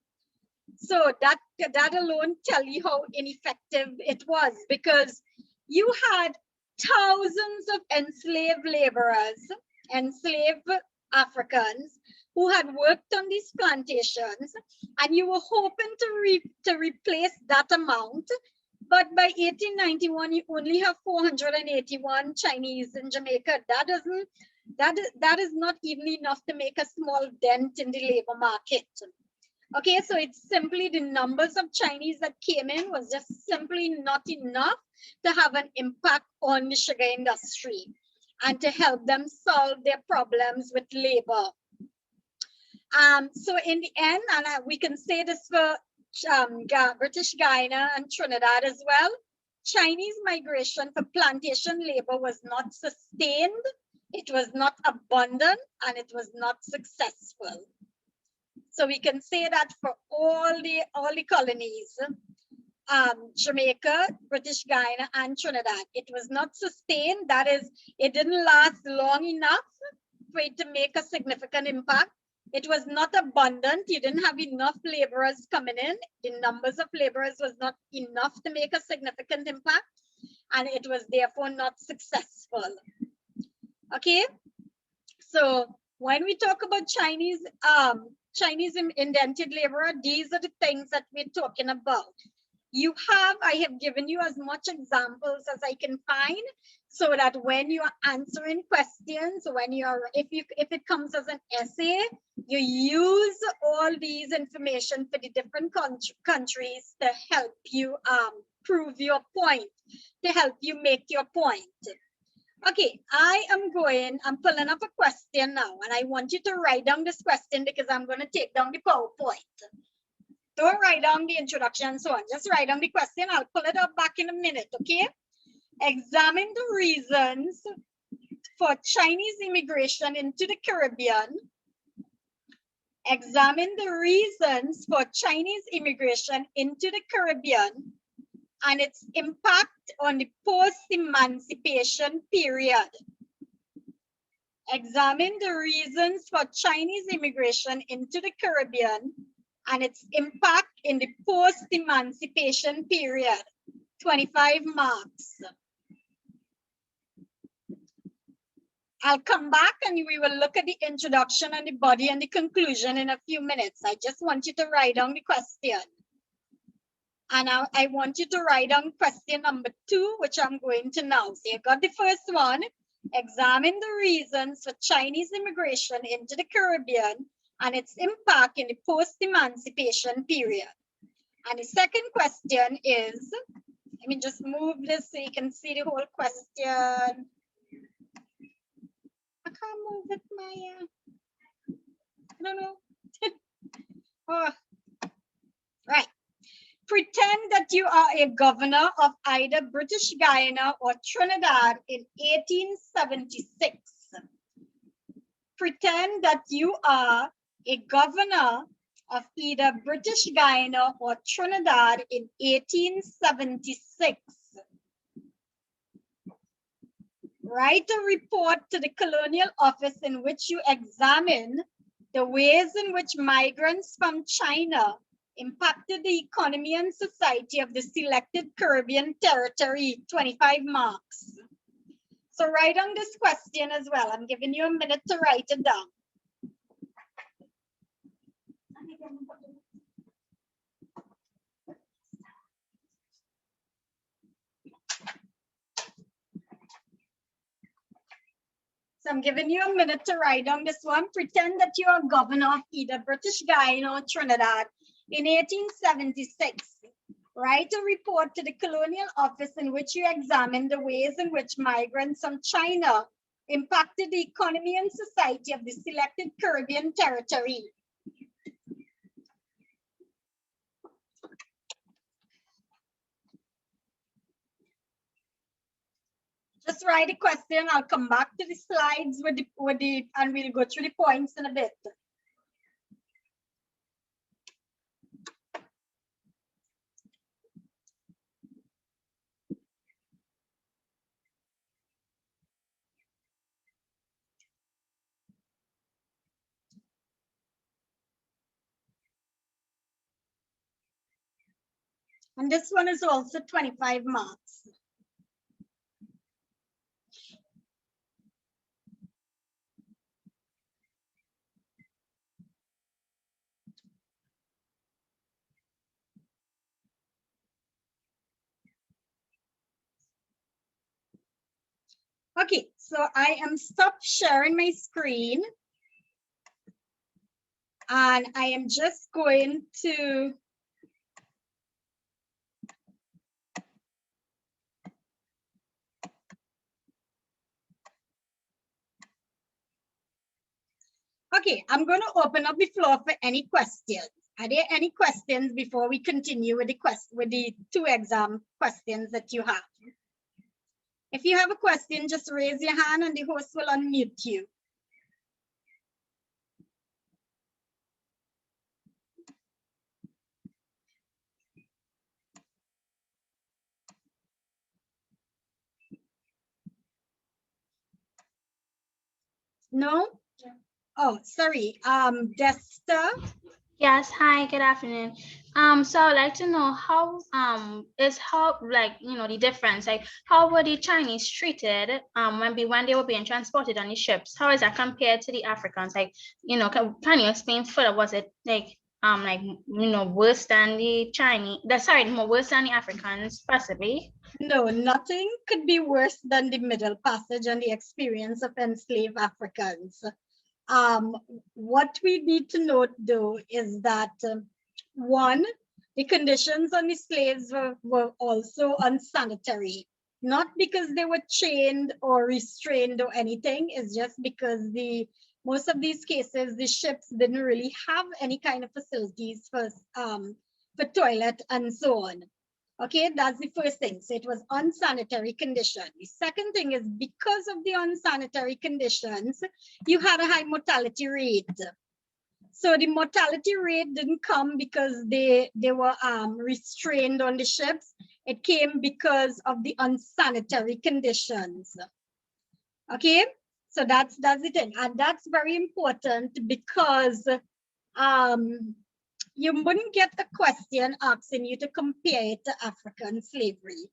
So that alone tell you how ineffective it was, because you had thousands of enslaved laborers, enslaved Africans who had worked on these plantations, and you were hoping to replace that amount. But by 1891, you only have 481 Chinese in Jamaica. That is not even enough to make a small dent in the labor market. Okay, so it's simply the numbers of Chinese that came in was just simply not enough to have an impact on the sugar industry and to help them solve their problems with labor. So in the end, and we can say this for British Guyana and Trinidad as well, Chinese migration for plantation labor was not sustained, it was not abundant, and it was not successful. So we can say that for all the colonies, Jamaica, British Guyana, and Trinidad, it was not sustained. That is, it didn't last long enough for it to make a significant impact. It was not abundant. You didn't have enough laborers coming in. The numbers of laborers was not enough to make a significant impact, and it was therefore not successful. Okay, so when we talk about Chinese indented laborer, these are the things that we're talking about. I have given you as much examples as I can find, so that when you are answering questions, if it comes as an essay, you use all these information for the different countries to help you prove your point, to help you make your point. Okay, I'm pulling up a question now, and I want you to write down this question because I'm going to take down the PowerPoint. Don't write down the introduction and so on. Just write down the question. I'll pull it up back in a minute, okay? Examine the reasons for Chinese immigration into the Caribbean. Examine the reasons for Chinese immigration into the Caribbean and its impact on the post-emancipation period. Examine the reasons for Chinese immigration into the Caribbean and its impact in the post-emancipation period. 25 marks. I'll come back and we will look at the introduction and the body and the conclusion in a few minutes. I just want you to write down the question. And I want you to write down question number 2, which I'm going to now. So you got the first one. Examine the reasons for Chinese immigration into the Caribbean and its impact in the post-emancipation period. And the second question is, let me just move this so you can see the whole question. I can't move it, Maya. I don't know. Oh. Right. Pretend that you are a governor of either British Guyana or Trinidad in 1876. Pretend that you are a governor of either British Guyana or Trinidad in 1876. Write a report to the colonial office in which you examine the ways in which migrants from China impacted the economy and society of the selected Caribbean territory. 25 marks. So write on this question as well. I'm giving you a minute to write it down. So I'm giving you a minute to write down this one. Pretend that you are governor of either British Guyana or Trinidad in 1876. Write a report to the colonial office in which you examine the ways in which migrants from China impacted the economy and society of the selected Caribbean territory. Just write a question. I'll come back to the slides and we'll go through the points in a bit. And this one is also 25 marks. Okay, so I am stopped sharing my screen. And I am just going to okay, I'm going to open up the floor for any questions. Are there any questions before we continue with the two exam questions that you have? If you have a question, just raise your hand and the host will unmute you. No? Oh, sorry. Desta. Yes, hi, good afternoon. So I'd like to know how like the difference, like how were the Chinese treated when they were being transported on the ships? How is that compared to the Africans? Like, can you explain further? Was it like worse than the Chinese? More worse than the Africans possibly? No, nothing could be worse than the Middle Passage and the experience of enslaved Africans. What we need to note, though, is that one, the conditions on the slaves were also unsanitary, not because they were chained or restrained or anything. It's just because most of these cases, the ships didn't really have any kind of facilities for toilet and so on. Okay, that's the first thing. So it was unsanitary condition. The second thing is because of the unsanitary conditions, you had a high mortality rate. So the mortality rate didn't come because they were restrained on the ships. It came because of the unsanitary conditions. Okay, so that's the thing. And that's very important because you wouldn't get a question asking you to compare it to African slavery.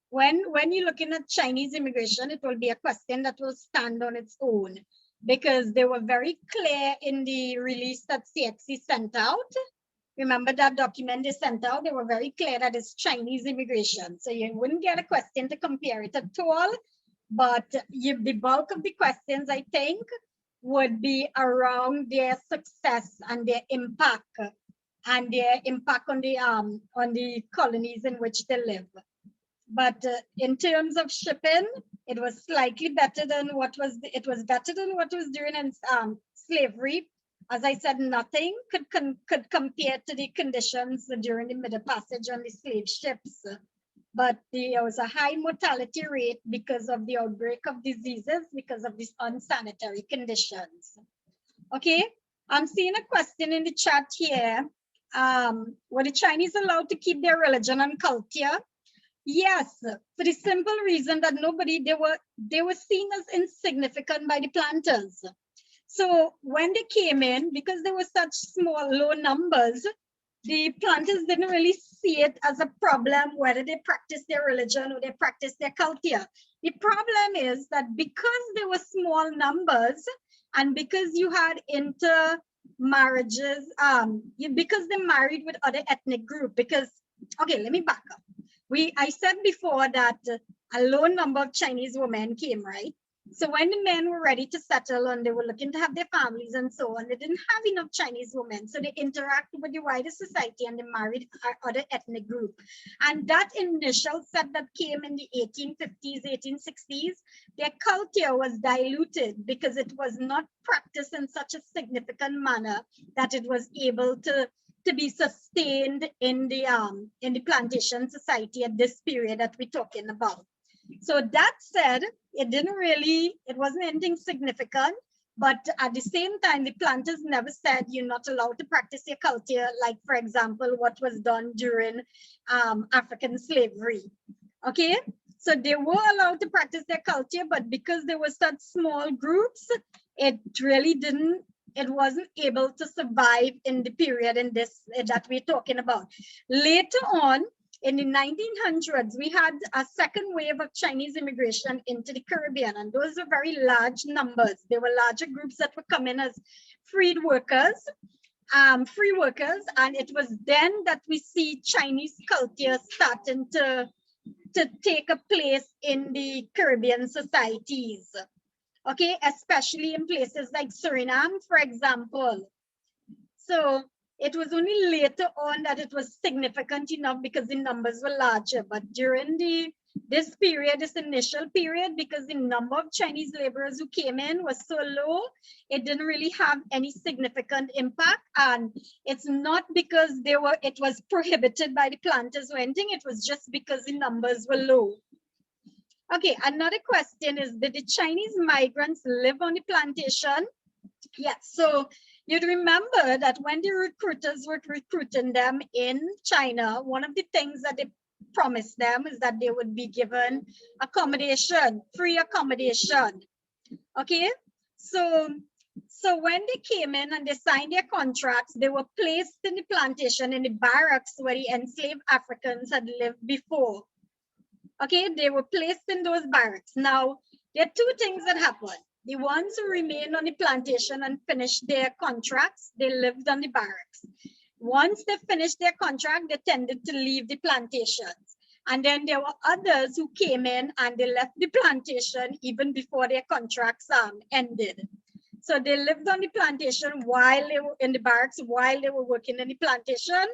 When you're looking at Chinese immigration, it will be a question that will stand on its own because they were very clear in the release that CSEC sent out. Remember that document they sent out? They were very clear that it's Chinese immigration. So you wouldn't get a question to compare it at all. But the bulk of the questions, I think, would be around their success and their impact on the colonies in which they live. But in terms of shipping, it was slightly better than what was during slavery. As I said, nothing could compare to the conditions during the Middle Passage on the slave ships. But there was a high mortality rate because of the outbreak of diseases, because of these unsanitary conditions. Okay, I'm seeing a question in the chat here. Were the Chinese allowed to keep their religion and culture? Yes, for the simple reason that they were seen as insignificant by the planters. So when they came in, because there were such low numbers, the planters didn't really see it as a problem whether they practice their religion or they practice their culture. The problem is that because there were small numbers and because you had intermarriages, because they married with other ethnic groups, okay, let me back up. I said before that a low number of Chinese women came, right? So when the men were ready to settle and they were looking to have their families and so on, they didn't have enough Chinese women. So they interacted with the wider society and they married other ethnic group. And that initial set that came in the 1850s, 1860s, their culture was diluted because it was not practiced in such a significant manner that it was able to be sustained in the plantation society at this period that we're talking about. So that said, it wasn't anything significant. But at the same time, the planters never said you're not allowed to practice your culture, like, for example, what was done during African slavery. Okay, so they were allowed to practice their culture, but because there were such small groups, it really didn't, it wasn't able to survive in the period in this that we're talking about. Later on, in the 1900s, we had a second wave of Chinese immigration into the Caribbean, and those were very large numbers. There were larger groups that were coming as free workers, and it was then that we see Chinese culture starting to take a place in the Caribbean societies. Okay, especially in places like Suriname, for example. So it was only later on that it was significant enough because the numbers were larger. But during this initial period, because the number of Chinese laborers who came in was so low, it didn't really have any significant impact. And it's not because it was prohibited by the planters or anything. It was just because the numbers were low. Okay, another question is, did the Chinese migrants live on the plantation? Yes, so you'd remember that when the recruiters were recruiting them in China, one of the things that they promised them is that they would be given accommodation, free accommodation. Okay, so when they came in and they signed their contracts, they were placed in the plantation in the barracks where the enslaved Africans had lived before. Okay, they were placed in those barracks. Now, there are two things that happened. The ones who remained on the plantation and finished their contracts, they lived on the barracks. Once they finished their contract, they tended to leave the plantations. And then there were others who came in and they left the plantation even before their contracts ended. So they lived on the plantation while they were in the barracks, while they were working in the plantation.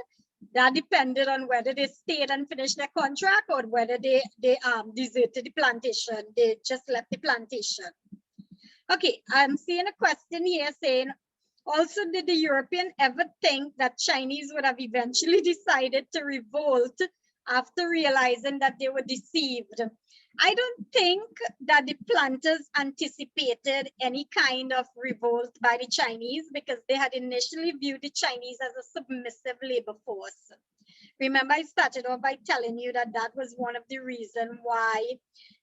That depended on whether they stayed and finished their contract or whether they deserted the plantation. They just left the plantation. Okay, I'm seeing a question here saying, also, did the European ever think that Chinese would have eventually decided to revolt after realizing that they were deceived? I don't think that the planters anticipated any kind of revolt by the Chinese because they had initially viewed the Chinese as a submissive labor force. Remember, I started off by telling you that that was one of the reasons why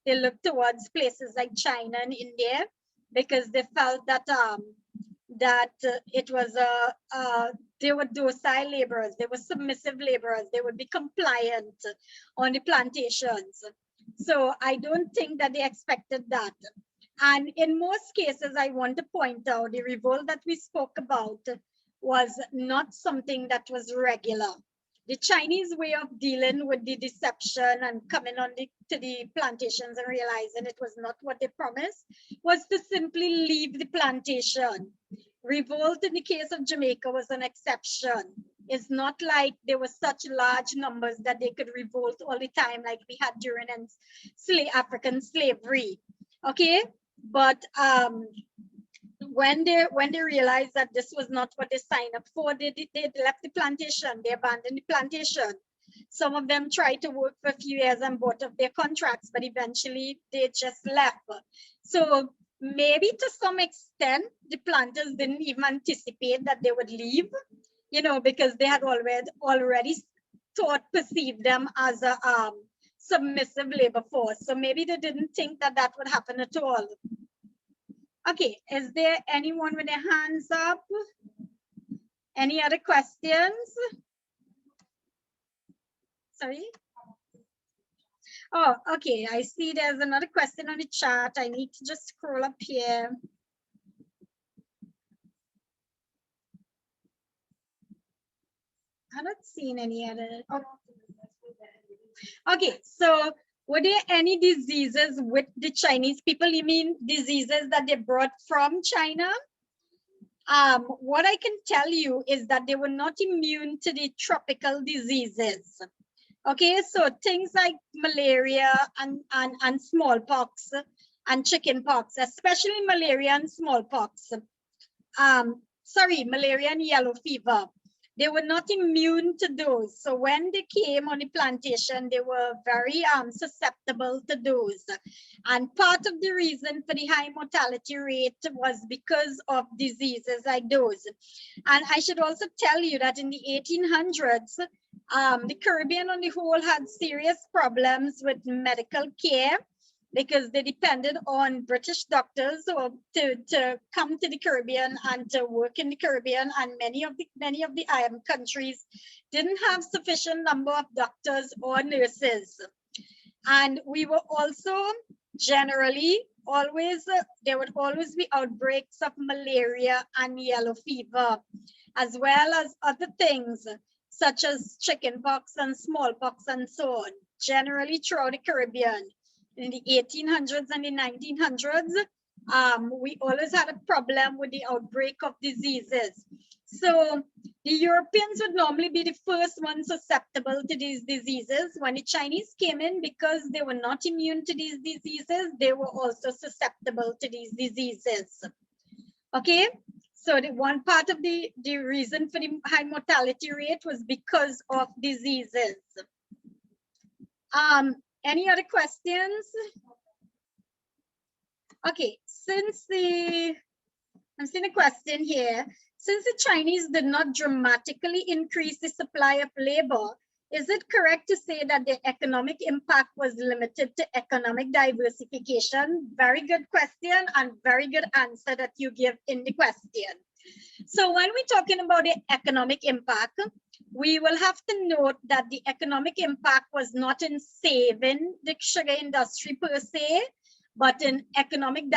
they looked towards places like China and India, because they felt that it was they were docile laborers, they were submissive laborers, they would be compliant on the plantations. So I don't think that they expected that. And in most cases, I want to point out the revolt that we spoke about was not something that was regular. The Chinese way of dealing with the deception and coming on to the plantations and realizing it was not what they promised was to simply leave the plantation. Revolt in the case of Jamaica was an exception. It's not like there were such large numbers that they could revolt all the time like we had during African slavery. Okay, but when they realized that this was not what they signed up for, they left the plantation, they abandoned the plantation. Some of them tried to work for a few years and bought up their contracts, but eventually they just left. So maybe to some extent, the planters didn't even anticipate that they would leave, because they had already perceived them as a submissive labor force. So maybe they didn't think that that would happen at all. Okay, is there anyone with their hands up? Any other questions? Sorry? Oh, okay. I see there's another question on the chat. I need to just scroll up here. I'm not seeing any other. Oh. Okay, so Were there any diseases with the Chinese people? You mean diseases that they brought from China? What I can tell you is that they were not immune to the tropical diseases. Okay, so things like malaria and smallpox and chickenpox, especially malaria and smallpox. Malaria and yellow fever. They were not immune to those. So when they came on the plantation, they were very susceptible to those. And part of the reason for the high mortality rate was because of diseases like those. And I should also tell you that in the 1800s, the Caribbean on the whole had serious problems with medical care because they depended on British doctors to come to the Caribbean and to work in the Caribbean, and many of the countries didn't have sufficient number of doctors or nurses. And we were also generally always, there would always be outbreaks of malaria and yellow fever, as well as other things such as chickenpox and smallpox and so on, generally throughout the Caribbean. In the 1800s and the 1900s, we always had a problem with the outbreak of diseases. So the Europeans would normally be the first ones susceptible to these diseases. When the Chinese came in, because they were not immune to these diseases, they were also susceptible to these diseases. Okay, so the one part of the reason for the high mortality rate was because of diseases. Any other questions? Okay, I'm seeing a question here. Since the Chinese did not dramatically increase the supply of labor, is it correct to say that the economic impact was limited to economic diversification? Very good question and very good answer that you give in the question. So when we're talking about the economic impact, we will have to note that the economic impact was not in saving the sugar industry per se, but in economic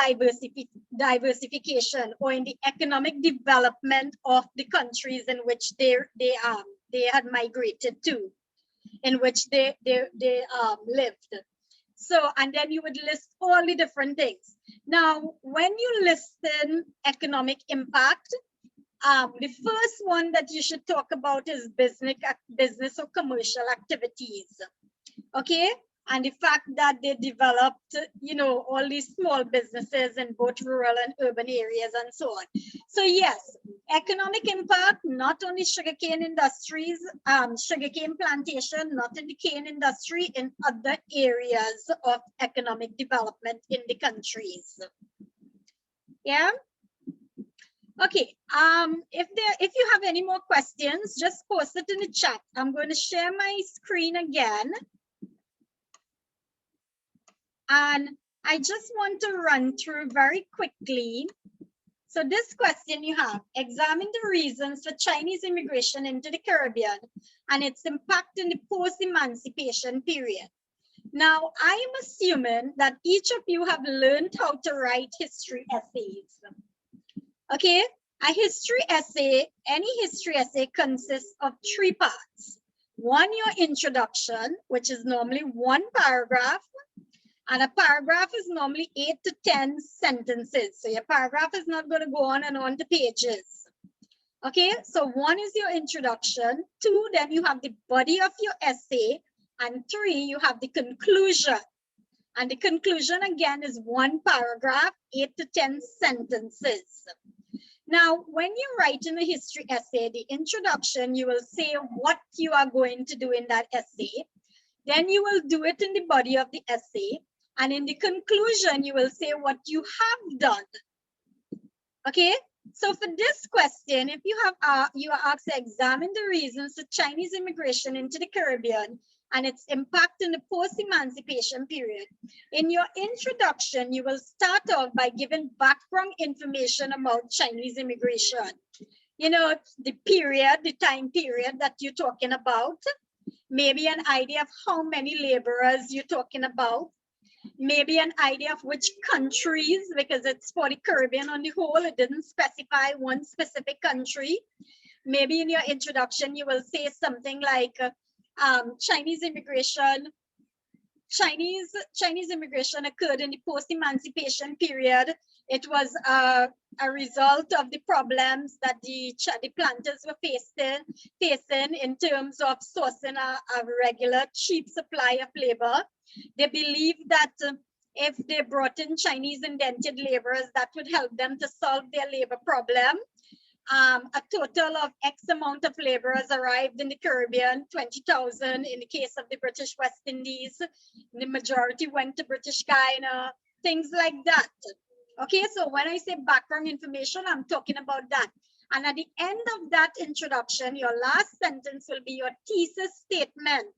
diversification, or in the economic development of the countries in which they had migrated to, in which they lived. So, and then you would list all the different things. Now, when you list in economic impact, the first one that you should talk about is business or commercial activities. Okay, and the fact that they developed, all these small businesses in both rural and urban areas and so on. So yes, economic impact, not only sugarcane industries, sugarcane plantation, not in the cane industry, in other areas of economic development in the countries. Yeah. Okay, if you have any more questions, just post it in the chat. I'm going to share my screen again. And I just want to run through very quickly. So this question you have, examine the reasons for Chinese immigration into the Caribbean and its impact in the post-emancipation period. Now, I am assuming that each of you have learned how to write history essays. Okay, a history essay, any history essay consists of 3 parts. One, your introduction, which is normally 1 paragraph. And a paragraph is normally 8 to 10 sentences. So your paragraph is not going to go on and on to pages. Okay, so 1 is your introduction. 2, then you have the body of your essay. And 3, you have the conclusion. And the conclusion again is 1 paragraph, 8 to 10 sentences. Now, when you're writing a history essay, the introduction, you will say what you are going to do in that essay. Then you will do it in the body of the essay. And in the conclusion, you will say what you have done. Okay, so for this question, if you are asked to examine the reasons for Chinese immigration into the Caribbean and its impact in the post-emancipation period, in your introduction, you will start off by giving background information about Chinese immigration. You know, the period, the time period that you're talking about, maybe an idea of how many laborers you're talking about, maybe an idea of which countries, because it's for the Caribbean on the whole, it didn't specify one specific country. Maybe in your introduction, you will say something like Chinese immigration Chinese immigration occurred in the post-emancipation period. It was a result of the problems that the planters were facing in terms of sourcing a regular cheap supply of labor. They believed that if they brought in Chinese indented laborers, that would help them to solve their labor problem. A total of X amount of laborers arrived in the Caribbean, 20,000 in the case of the British West Indies. The majority went to British Guyana, things like that. Okay, so when I say background information, I'm talking about that. And at the end of that introduction, your last sentence will be your thesis statement.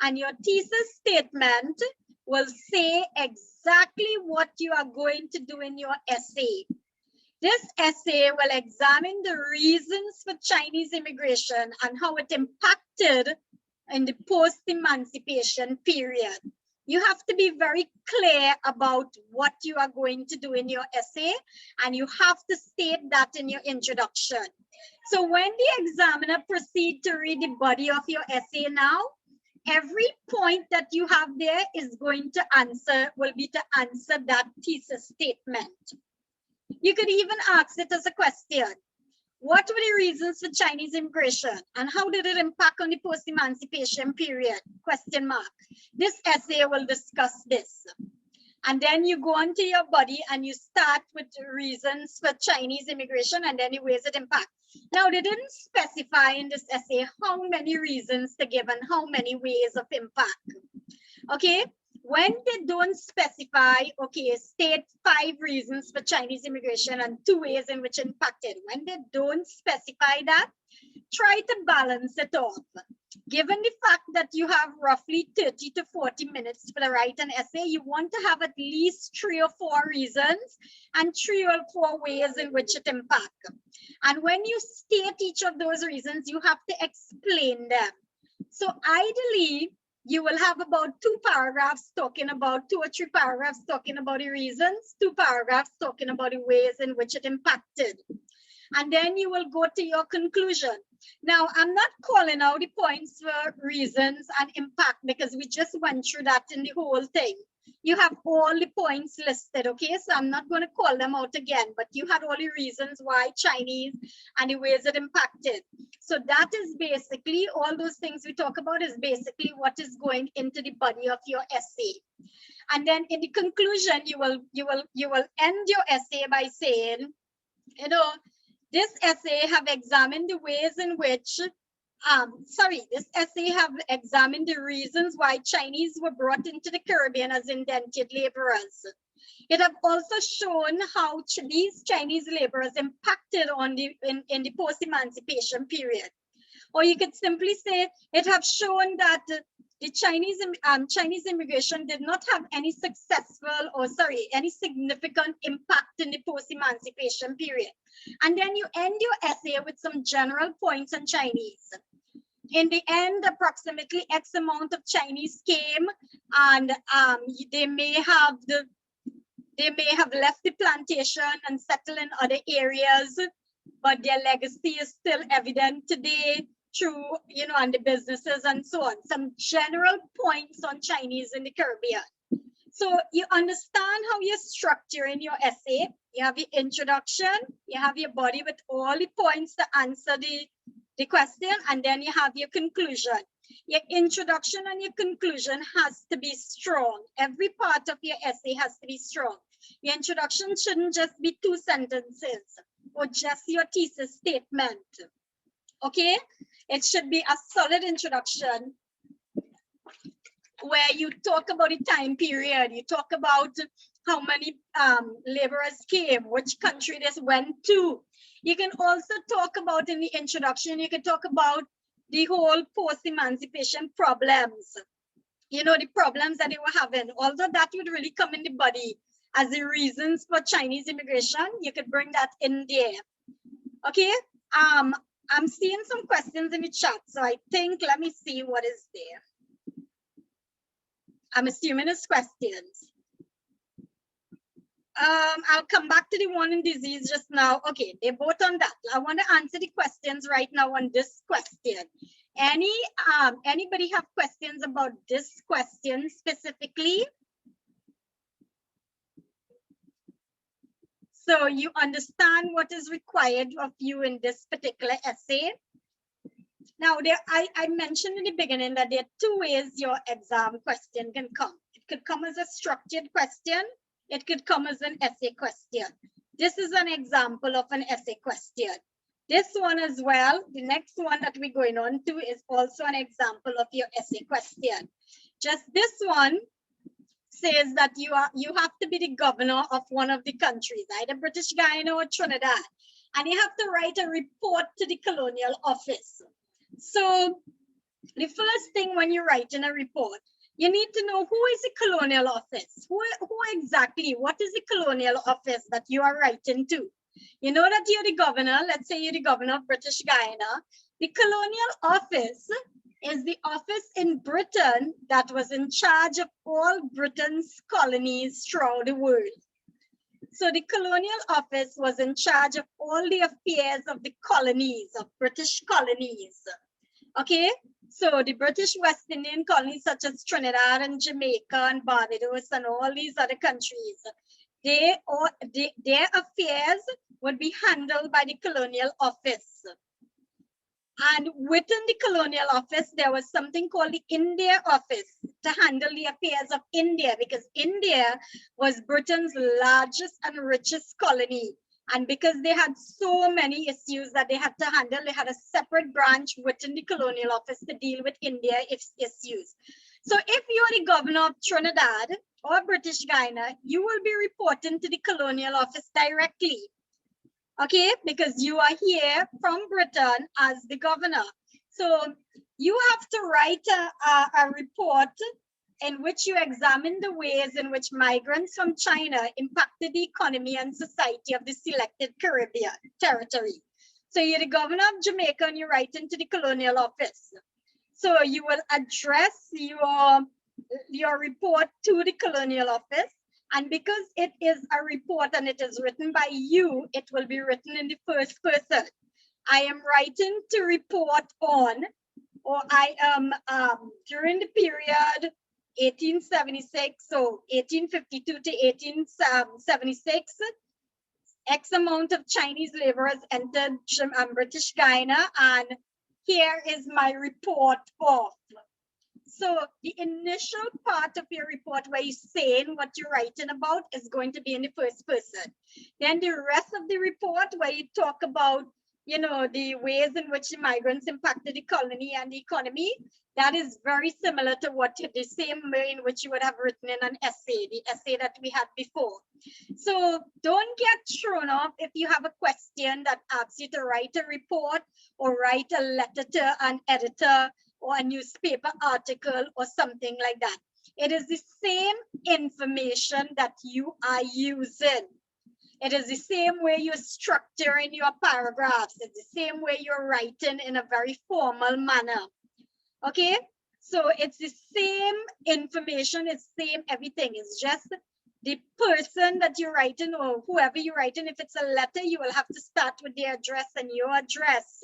And your thesis statement will say exactly what you are going to do in your essay. This essay will examine the reasons for Chinese immigration and how it impacted in the post-emancipation period. You have to be very clear about what you are going to do in your essay, and you have to state that in your introduction. So when the examiner proceeds to read the body of your essay now, every point that you have there is going to answer, will be to answer that thesis statement. You could even ask it as a question. What were the reasons for Chinese immigration and how did it impact on the post-emancipation period? Question mark. This essay will discuss this. And then you go on to your body and you start with the reasons for Chinese immigration and then the ways it impacts. Now, they didn't specify in this essay how many reasons to give and how many ways of impact. Okay, when they don't specify, okay, state 5 reasons for Chinese immigration and 2 ways in which it impacted. When they don't specify that, try to balance it off. Given the fact that you have roughly 30 to 40 minutes for the write an essay, you want to have at least 3 or 4 reasons and 3 or 4 ways in which it impacts. And when you state each of those reasons, you have to explain them. So ideally, you will have about 2 paragraphs talking about 2 or 3 paragraphs talking about the reasons, 2 paragraphs talking about the ways in which it impacted. And then you will go to your conclusion. Now, I'm not calling out the points for reasons and impact because we just went through that in the whole thing. You have all the points listed, okay? So I'm not going to call them out again, but you had all the reasons why Chinese and the ways it impacted. So that is basically, all those things we talk about is basically what is going into the body of your essay. And then in the conclusion, you will end your essay by saying, you know, this essay have examined the ways in which, this essay have examined the reasons why Chinese were brought into the Caribbean as indented laborers. It have also shown how these Chinese laborers impacted on in the post-emancipation period. Or you could simply say it have shown that the Chinese immigration did not have any any significant impact in the post-emancipation period. And then you end your essay with some general points on Chinese. In the end, approximately X amount of Chinese came, and they may have left the plantation and settled in other areas, but their legacy is still evident today through, and the businesses and so on. Some general points on Chinese in the Caribbean. So you understand how you're structuring your essay. You have your introduction, you have your body with all the points to answer the question, and then you have your conclusion. Your introduction and your conclusion has to be strong. Every part of your essay has to be strong. Your introduction shouldn't just be 2 sentences or just your thesis statement. Okay? It should be a solid introduction where you talk about the time period, you talk about how many laborers came, which country this went to. You can also talk about in the introduction, you can talk about the whole post-emancipation problems, the problems that they were having. Although that would really come in the body as the reasons for Chinese immigration, you could bring that in there. Okay, I'm seeing some questions in the chat, so I think, let me see what is there. I'm assuming it's questions. I'll come back to the one in disease just now. Okay, they're both on that. I want to answer the questions right now on this question. Anybody have questions about this question specifically? So you understand what is required of you in this particular essay. Now, I mentioned in the beginning that there are two ways your exam question can come. It could come as a structured question. It could come as an essay question. This is an example of an essay question. This one as well, the next one that we're going on to is also an example of your essay question. Just this one says that you have to be the governor of one of the countries, either British Guyana or Trinidad, and you have to write a report to the colonial office. So the first thing when you're writing a report, you need to know who is the colonial office, who exactly, what is the colonial office that you are writing to. You know that you're the governor, let's say you're the governor of British Guyana. The colonial office is the office in Britain that was in charge of all Britain's colonies throughout the world. So the colonial office was in charge of all the affairs of the colonies, of British colonies. Okay, so the British West Indian colonies such as Trinidad and Jamaica and Barbados and all these other countries, their affairs would be handled by the colonial office. And within the colonial office, there was something called the India office to handle the affairs of India, because India was Britain's largest and richest colony. And because they had so many issues that they had to handle, they had a separate branch within the colonial office to deal with India issues. So if you are the governor of Trinidad or British Guyana, you will be reporting to the colonial office directly. Okay, because you are here from Britain as the governor. So you have to write a report in which you examine the ways in which migrants from China impacted the economy and society of the selected Caribbean territory. So you're the governor of Jamaica and you're writing to the colonial office. So you will address your report to the colonial office. And because it is a report and it is written by you, it will be written in the first person. I am writing to report on, or I am during the period 1876, so 1852 to 1876, X amount of Chinese laborers entered British Guyana, and here is my report of. So the initial part of your report where you're saying what you're writing about is going to be in the first person. Then the rest of the report where you talk about, you know, the ways in which the migrants impacted the colony and the economy, that is very similar to the same way in which you would have written in an essay, the essay that we had before. So don't get thrown off if you have a question that asks you to write a report or write a letter to an editor or a newspaper article or something like that. It is the same information that you are using. It is the same way you're structuring your paragraphs. It's the same way you're writing in a very formal manner. Okay, so it's the same information, it's same everything. It's just the person that you're writing or whoever you're writing. If it's a letter, you will have to start with their address and your address.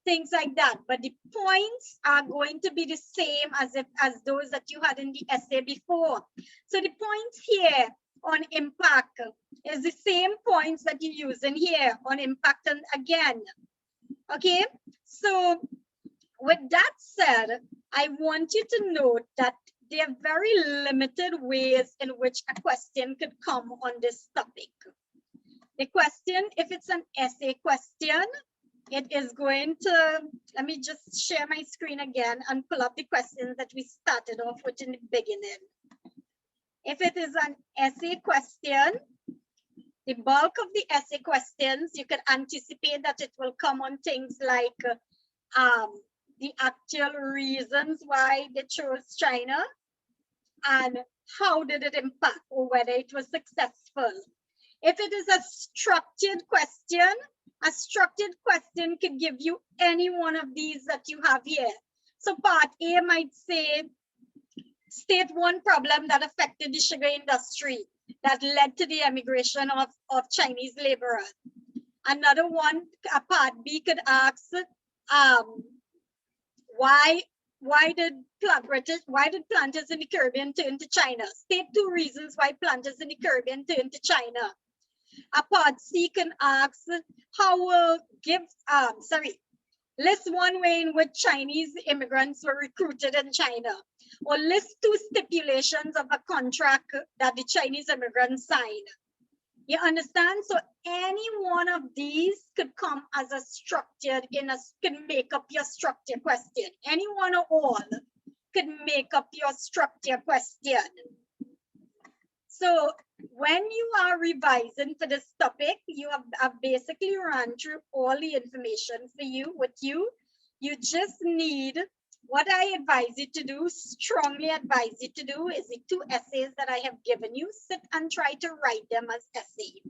Things like that, but the points are going to be the same as those that you had in the essay before. So the points here on impact is the same points that you use in here on impact and again. Okay, so with that said, I want you to note that there are very limited ways in which a question could come on this topic. The question, if it's an essay question, it is going to, let me just share my screen again and pull up the questions that we started off with in the beginning. If it is an essay question, the bulk of the essay questions, you can anticipate that it will come on things like the actual reasons why they chose China and how did it impact or whether it was successful. If it is a structured question could give you any one of these that you have here. So part A might say, state one problem that affected the sugar industry that led to the emigration of Chinese laborers. Another one, part B could ask, Why did planters in the Caribbean turn to China? State 2 reasons why planters in the Caribbean turn to China. Part C can ask list one way in which Chinese immigrants were recruited in China, or list 2 stipulations of a contract that the Chinese immigrants signed. You understand? So any one of these could come as a structured can make up your structure question. Any one or all could make up your structure question. So when you are revising for this topic, I've basically run through all the information for you with you. You just need, what I advise you to do, strongly advise you to do, is the 2 essays that I have given you. Sit and try to write them as essays.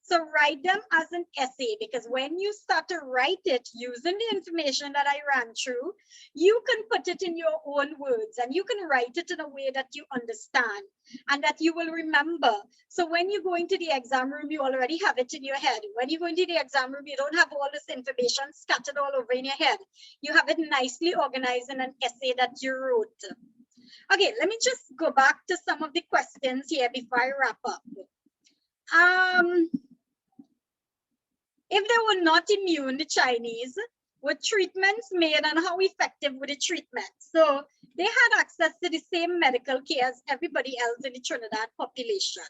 So write them as an essay, because when you start to write it using the information that I ran through, you can put it in your own words and you can write it in a way that you understand and that you will remember. So when you go into the exam room, you already have it in your head. When you go into the exam room, you don't have all this information scattered all over in your head. You have it nicely organized in an essay that you wrote. Okay, let me just go back to some of the questions here before I wrap up. If they were not immune, the Chinese, were treatments made and how effective were the treatments? So they had access to the same medical care as everybody else in the Trinidad population.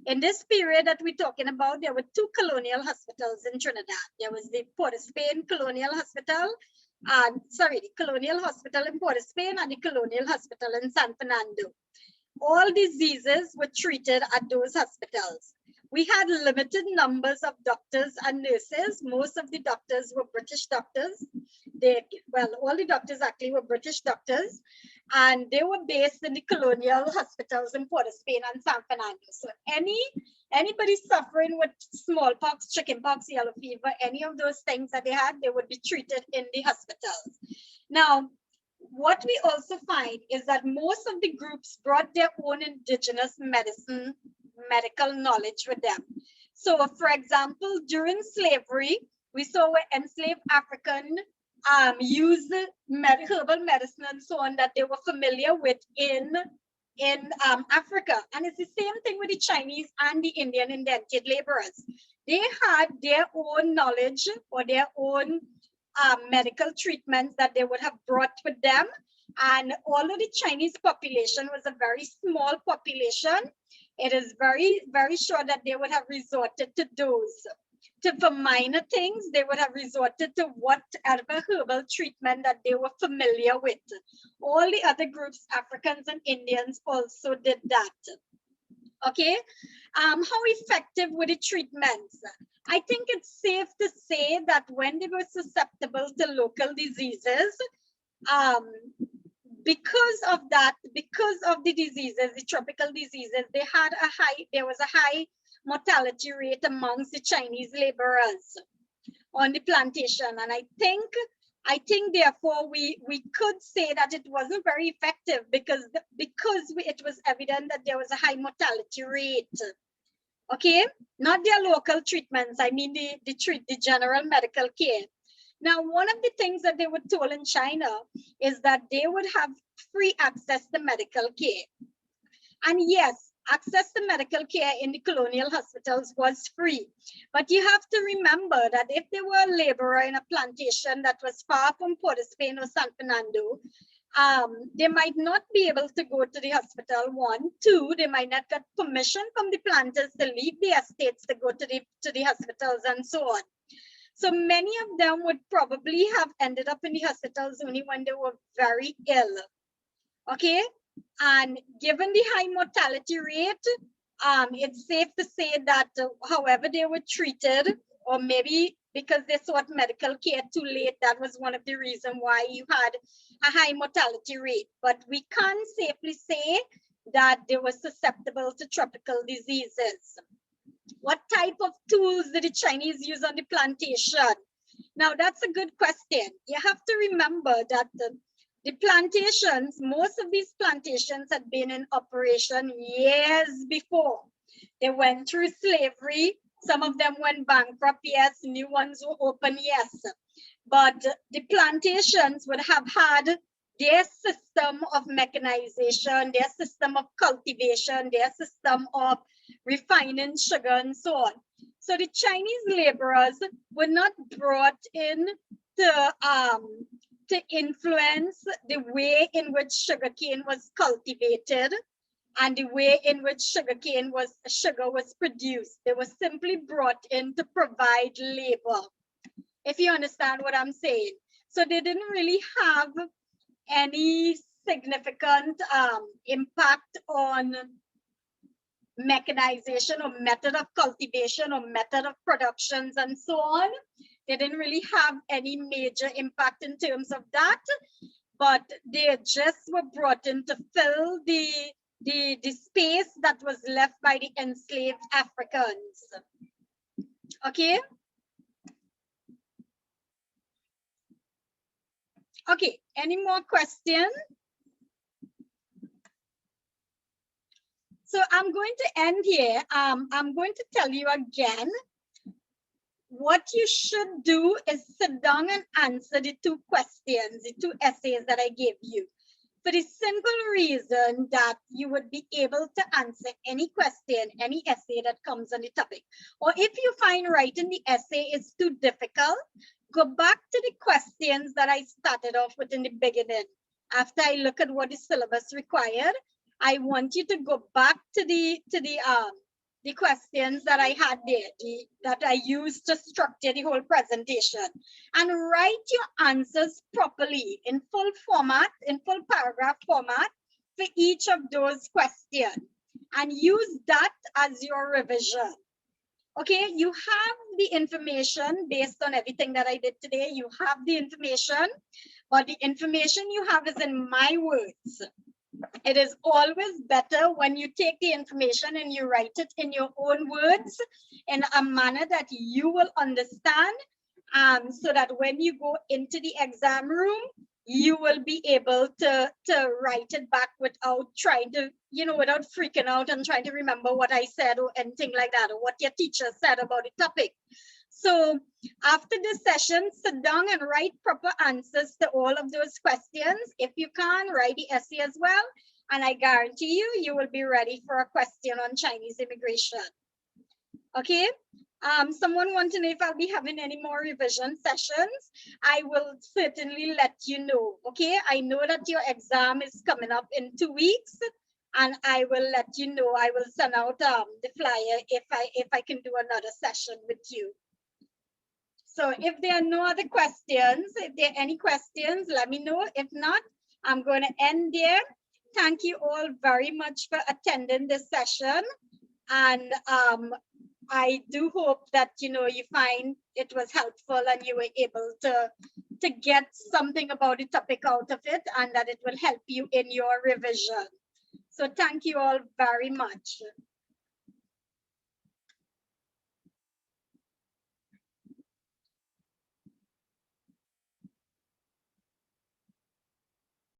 In this period that we're talking about, there were 2 colonial hospitals in Trinidad. There was the Port of Spain Colonial Hospital, the Colonial Hospital in Port of Spain and the Colonial Hospital in San Fernando. All diseases were treated at those hospitals. We had limited numbers of doctors and nurses. Most of the doctors were British doctors. All the doctors actually were British doctors, and they were based in the colonial hospitals in Port of Spain and San Fernando. So anybody suffering with smallpox, chickenpox, yellow fever, any of those things that they had, they would be treated in the hospitals. Now, what we also find is that most of the groups brought their own indigenous medical knowledge with them. So, for example, during slavery, we saw where enslaved African used herbal medicine and so on that they were familiar with in Africa. And it's the same thing with the Chinese and the Indian indentured laborers. They had their own knowledge or their own medical treatments that they would have brought with them. And although the Chinese population was a very small population, it is very, very sure that they would have resorted to those. For minor things, they would have resorted to whatever herbal treatment that they were familiar with. All the other groups, Africans and Indians, also did that. Okay, how effective were the treatments? I think it's safe to say that when they were susceptible to local diseases, because of the diseases, the tropical diseases, there was a high mortality rate amongst the Chinese laborers on the plantation. And I think therefore we could say that it wasn't very effective because it was evident that there was a high mortality rate. Okay, not their local treatments, I mean the general medical care. Now, one of the things that they were told in China is that they would have free access to medical care. And yes, access to medical care in the colonial hospitals was free. But you have to remember that if they were a laborer in a plantation that was far from Port of Spain or San Fernando, they might not be able to go to the hospital, 1. 2, they might not get permission from the planters to leave the estates to go to the hospitals and so on. So many of them would probably have ended up in the hospitals only when they were very ill. Okay, and given the high mortality rate, it's safe to say that however they were treated, or maybe because they sought medical care too late, that was one of the reasons why you had a high mortality rate. But we can safely say that they were susceptible to tropical diseases. What type of tools did the Chinese use on the plantation? Now, that's a good question. You have to remember that the plantations, most of these plantations had been in operation years before. They went through slavery. Some of them went bankrupt, yes. New ones were open, yes. But the plantations would have had their system of mechanization, their system of cultivation, their system of refining sugar and so on. So the Chinese laborers were not brought in to influence the way in which sugarcane was cultivated and the way in which sugar was produced. They were simply brought in to provide labor, if you understand what I'm saying. So they didn't really have any significant impact on mechanization or method of cultivation or method of productions and so on. They didn't really have any major impact in terms of that, but they just were brought in to fill the space that was left by the enslaved Africans. Okay. Okay, any more questions? So I'm going to end here. I'm going to tell you again, what you should do is sit down and answer the 2 questions, the 2 essays that I gave you. For the simple reason that you would be able to answer any question, any essay that comes on the topic. Or if you find writing the essay is too difficult, go back to the questions that I started off with in the beginning. After I look at what the syllabus required, I want you to go back to the questions that I had there, that I used to structure the whole presentation, and write your answers properly in full format, in full paragraph format for each of those questions, and use that as your revision. Okay, you have the information based on everything that I did today. You have the information, but the information you have is in my words. It is always better when you take the information and you write it in your own words in a manner that you will understand, so that when you go into the exam room, you will be able to write it back without trying to, without freaking out and trying to remember what I said or anything like that, or what your teacher said about the topic. So after this session, sit down and write proper answers to all of those questions. If you can, write the essay as well. And I guarantee you, you will be ready for a question on Chinese immigration. Okay. Someone wants to know if I'll be having any more revision sessions. I will certainly let you know. Okay. I know that your exam is coming up in 2 weeks, and I will let you know. I will send out the flyer if I can do another session with you. So if there are no other questions, if there are any questions, let me know. If not, I'm going to end there. Thank you all very much for attending this session. And I do hope that, you find it was helpful and you were able to get something about the topic out of it, and that it will help you in your revision. So thank you all very much.